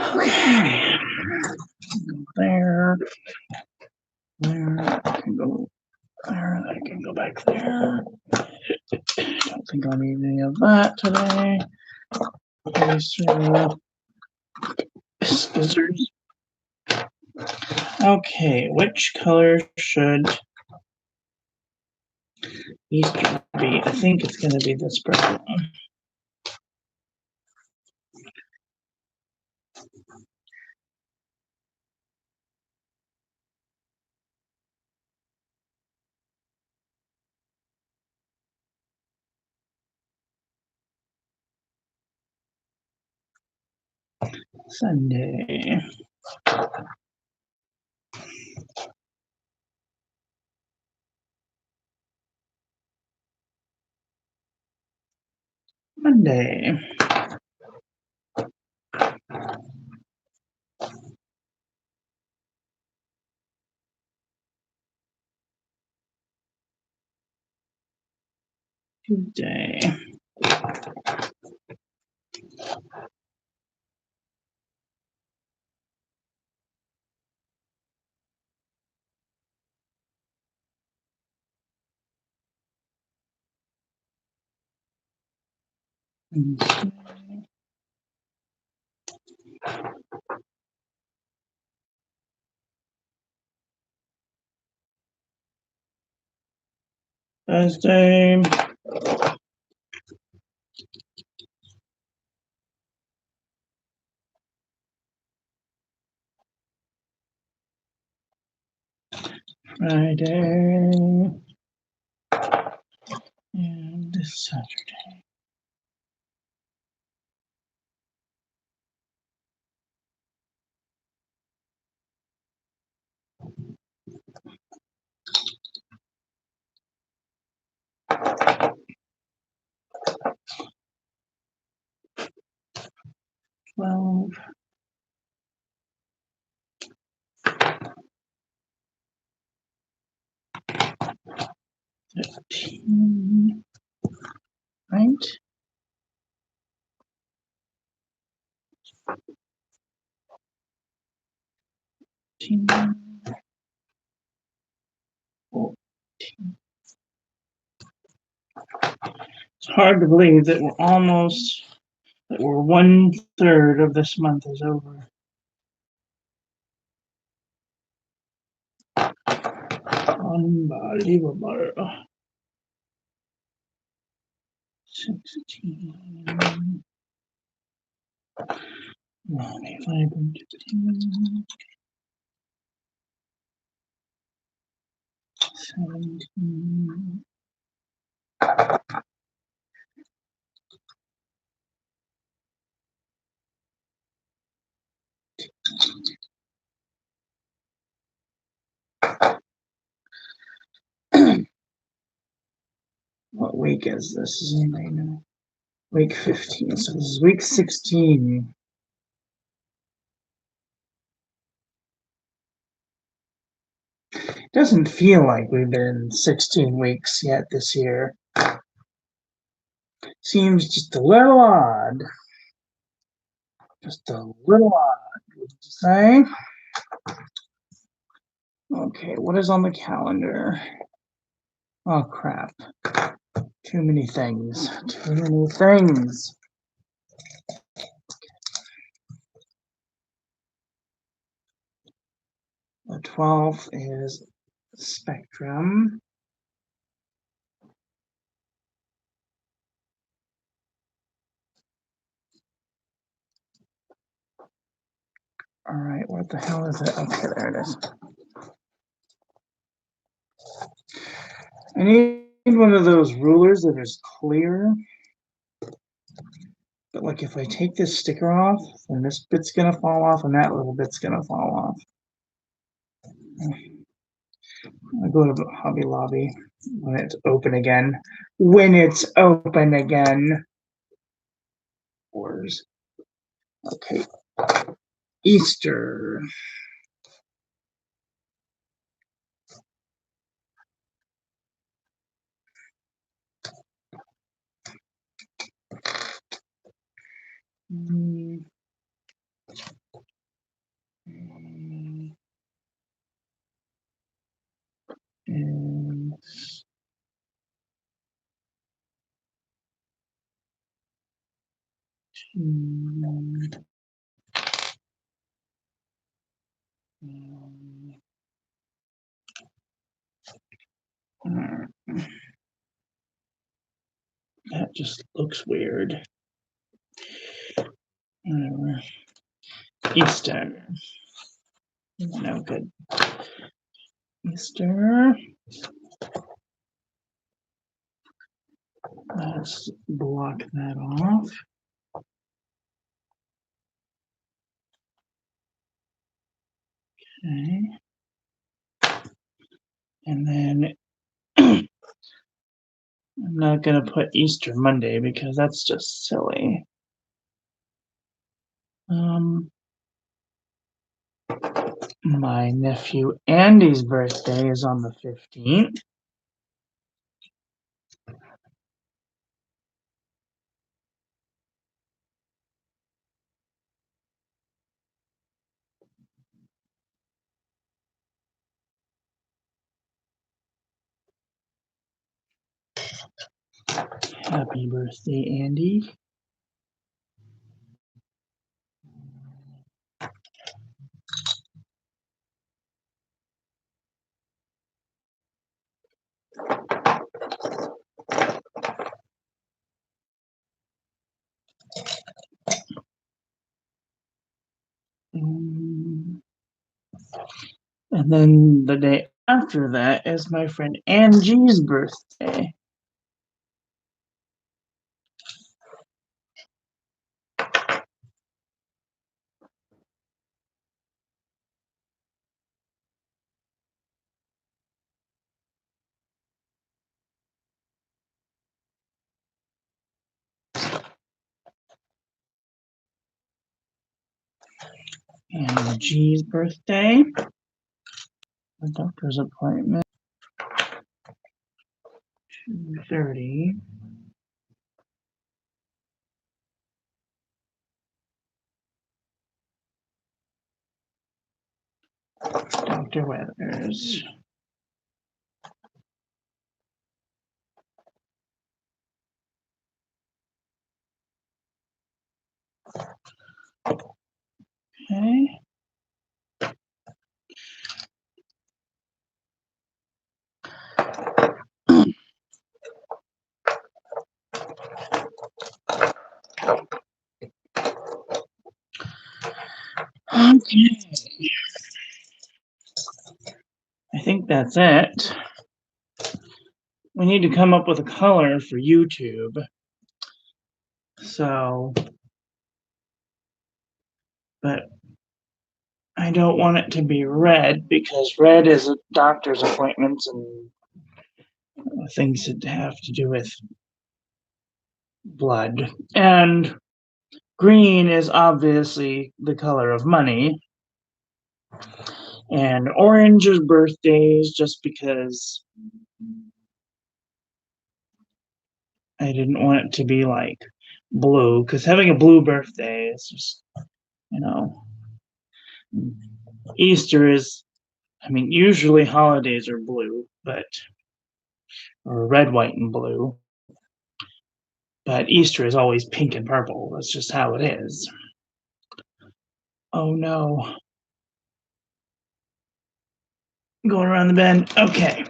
Okay. Go there. There. I can go there. I can go back there. Don't think I'll need any of that today. Eraser. Scissors. Okay, which color should Easter be? I think it's going to be this purple one. Sunday. Monday. Tuesday. Thursday. Friday. And this Saturday. Well, 15, right? 15, 14. It's hard to believe that we're 1/3 of this month is over. Unbelievable. 16. 95 and 15. 17. What week is this? Is anybody know? Week 15. So this is week 16. Doesn't feel like we've been 16 weeks yet this year. Seems just a little odd. Just a little odd, would you say? Okay, what is on the calendar? Oh, crap. Too many things. Too many things. The 12th is Spectrum. All right, what the hell is it? Okay, there it is. I need one of those rulers that is clear. But like if I take this sticker off, then this bit's gonna fall off and that little bit's gonna fall off. I go to Hobby Lobby when it's open again. When it's open again. Wars. Okay. Easter. Mm. And that just looks weird. Easter. No good. Easter. Let's block that off. Okay. And then I'm not going to put Easter Monday because that's just silly. My nephew Andy's birthday is on the 15th. Happy birthday, Andy. And then the day after that is my friend Angie's birthday. Angie's birthday. The doctor's appointment. 2:30. Dr. Weathers. Okay. Okay. I think that's it. We need to come up with a color for YouTube. So, but I don't want it to be red because red is a doctor's appointments and things that have to do with blood. And green is obviously the color of money. And orange is birthdays just because I didn't want it to be like blue, because having a blue birthday is just, you know, Easter is, I mean, usually holidays are blue, but, or red, white, and blue. But Easter is always pink and purple. That's just how it is. Oh no. Going around the bend. Okay.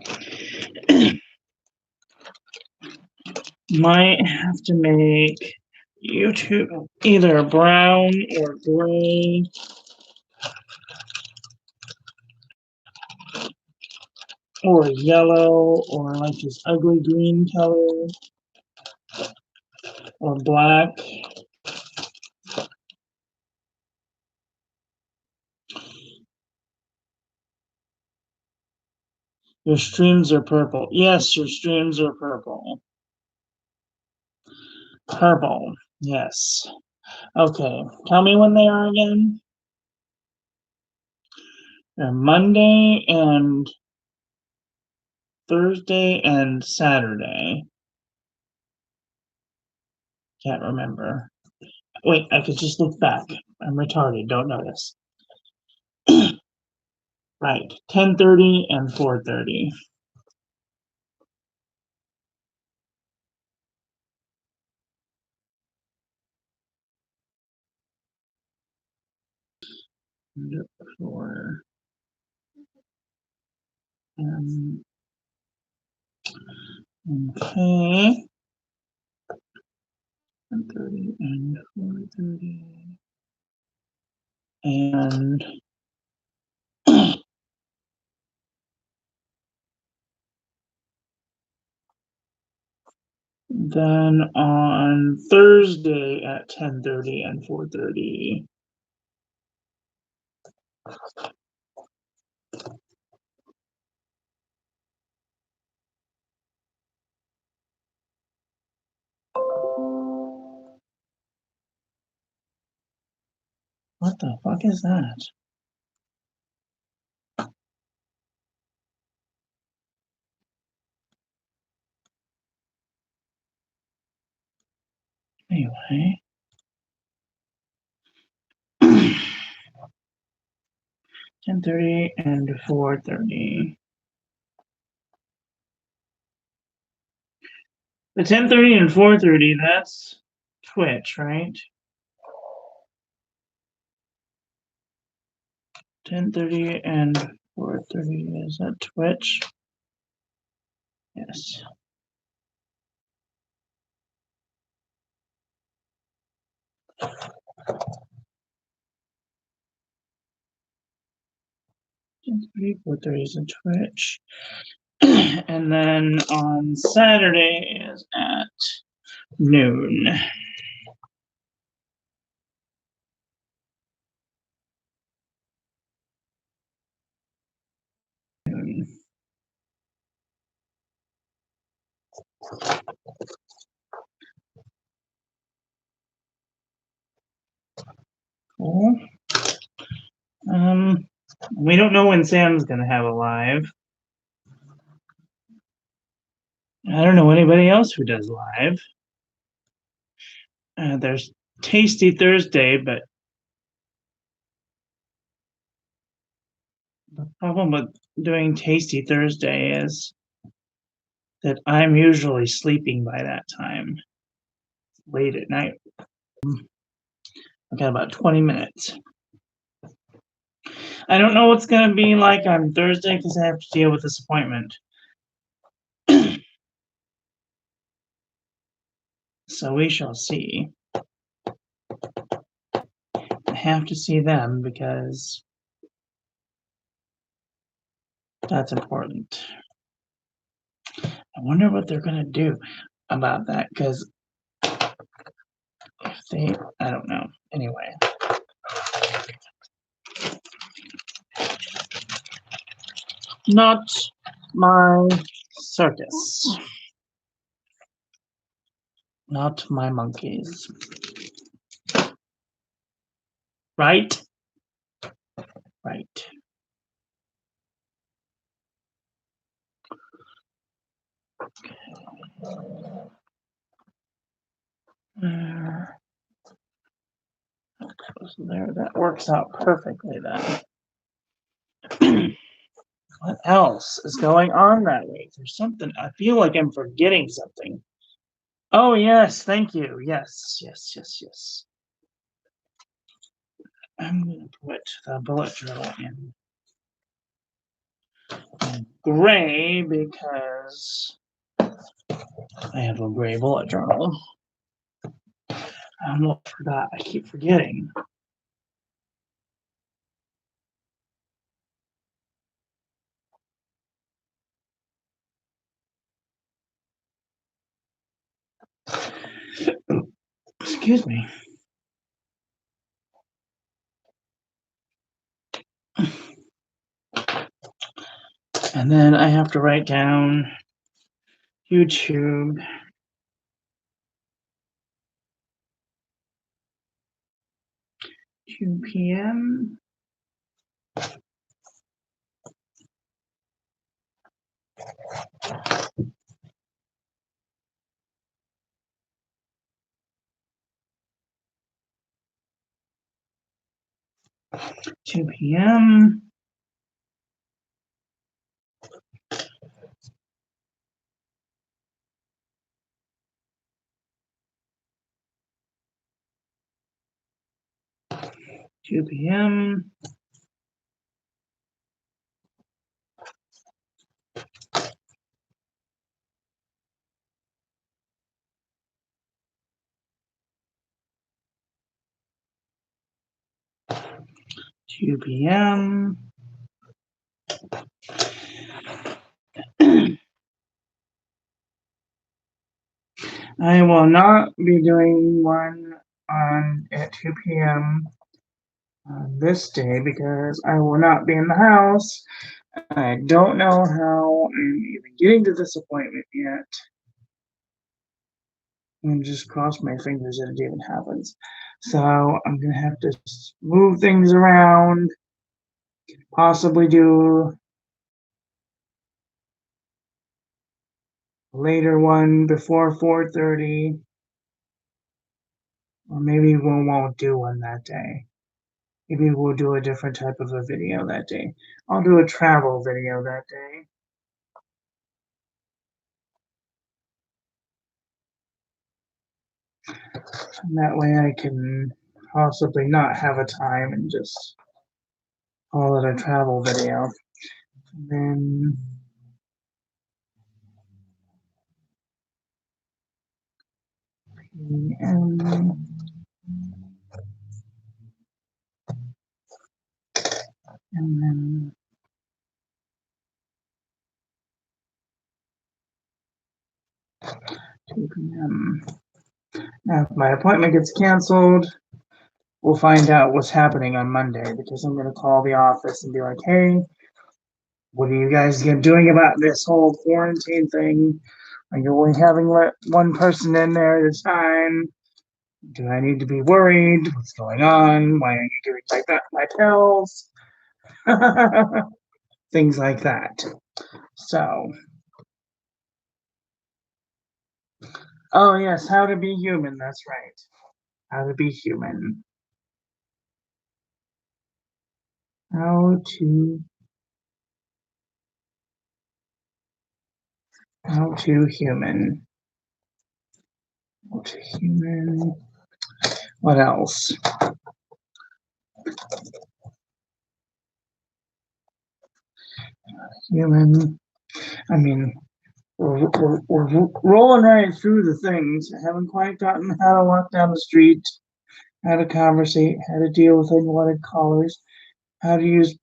Might have to make YouTube either brown or gray. Or yellow, or like this ugly green color, or black. Your streams are purple. Yes, your streams are purple. Purple. Yes. Okay. Tell me when they are again. They're Monday and Thursday and Saturday. Can't remember. Wait, I could just look back. I'm retarded. Don't notice. Right. 10:30 and 4:30. For okay. 10:30 and 4:30. And then on Thursday at 10:30 and 4:30. What the fuck is that? Anyway. 10:30 and 4:30. The 10:30 and 4:30, that's Twitch, right? 10:30 and 4:30, is that Twitch? Yes. 4:30 is on Twitch. And then on Saturday is at noon. Cool. We don't know when Sam's gonna have a live. I don't know anybody else who does live. There's Tasty Thursday, but the problem with doing Tasty Thursday is that I'm usually sleeping by that time, late at night. I've got about 20 minutes. I don't know what's going to be like on Thursday because I have to deal with this appointment. So we shall see. I have to see them because that's important. I wonder what they're going to do about that because if they, I don't know. Anyway. Not my circus. Not my monkeys. Right? Right. There, that works out perfectly then. What else is going on that week? There's something, I feel like I'm forgetting something. Oh, yes, thank you. Yes. I'm going to put the bullet journal in gray because I have a gray bullet journal. I almost forgot. I keep forgetting. Excuse me. And then I have to write down YouTube. 2 p.m. 2 p.m. 2 p.m. 2 p.m. I will not be doing one on at 2 p.m. on this day because I will not be in the house. I don't know how I'm even getting to this appointment yet. And just cross my fingers that it even happens. So I'm gonna have to move things around, possibly do a later one before 4:30, or maybe we won't do one that day. Maybe we'll do a different type of a video that day. I'll do a travel video that day. And that way I can possibly not have a time and just call it a travel video. And then and then p.m. Now, if my appointment gets canceled, we'll find out what's happening on Monday because I'm going to call the office and be like, hey, what are you guys doing about this whole quarantine thing? Are you only having one person in there at a time? Do I need to be worried? What's going on? Why aren't you giving my pills? Things like that. So, oh yes, how to be human. That's right. How to be human. How to human. How to human. What else? Human. I mean, we're rolling right through the things. I haven't quite gotten how to walk down the street, how to conversate, how to deal with unwanted callers, how to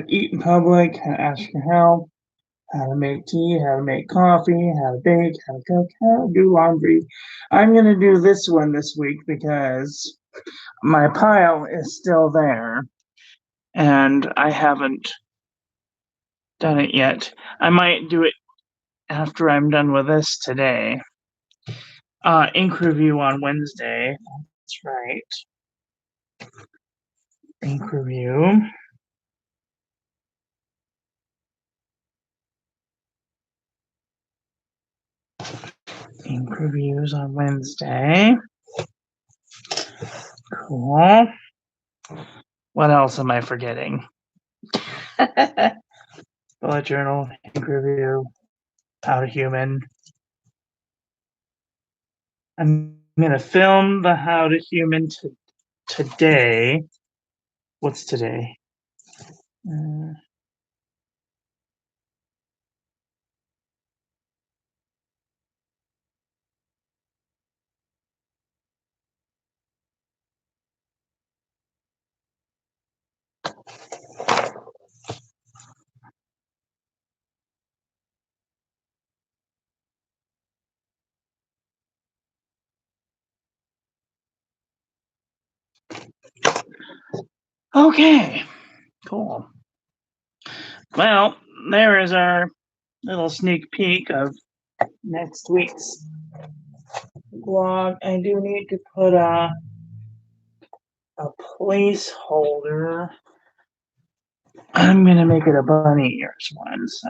eat in public, how to ask for help, how to make tea, how to make coffee, how to bake, how to cook, how to do laundry. I'm going to do this one this week because my pile is still there and I haven't done it yet. I might do it after I'm done with this today. Ink review on Wednesday. That's right. Ink review. Ink reviews on Wednesday. Cool. What else am I forgetting? Bullet journal, ink review, how to human. I'm gonna film the how to human today. What's today? Okay, cool. Well, there is our little sneak peek of next week's vlog. I do need to put a placeholder. I'm gonna make it a bunny ears one, so.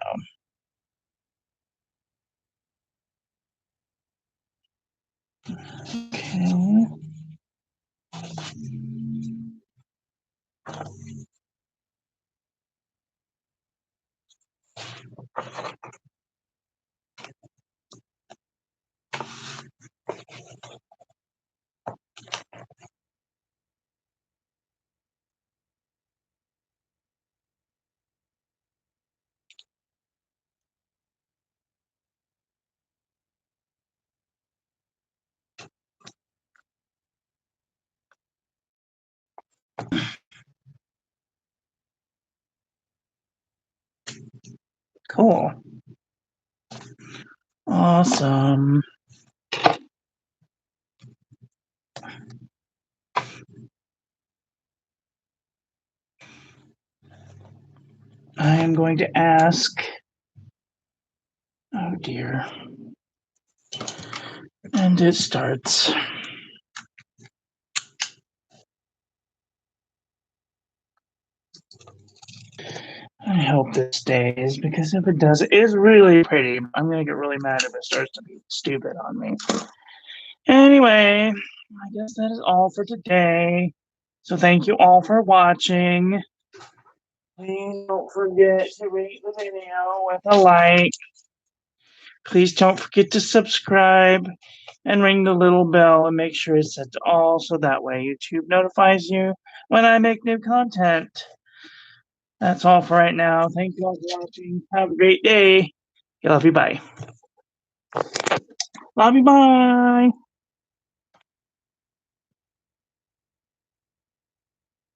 Okay. Cool. Awesome. I am going to ask. Oh dear. And it starts. I hope this stays because if it does, it is really pretty. I'm gonna get really mad if it starts to be stupid on me. Anyway, I guess that is all for today. So thank you all for watching. Please don't forget to rate the video with a like. Please don't forget to subscribe and ring the little bell and make sure it's set to all so that way YouTube notifies you when I make new content. That's all for right now. Thank you all for watching. Have a great day. Love you. Bye. Love you. Bye.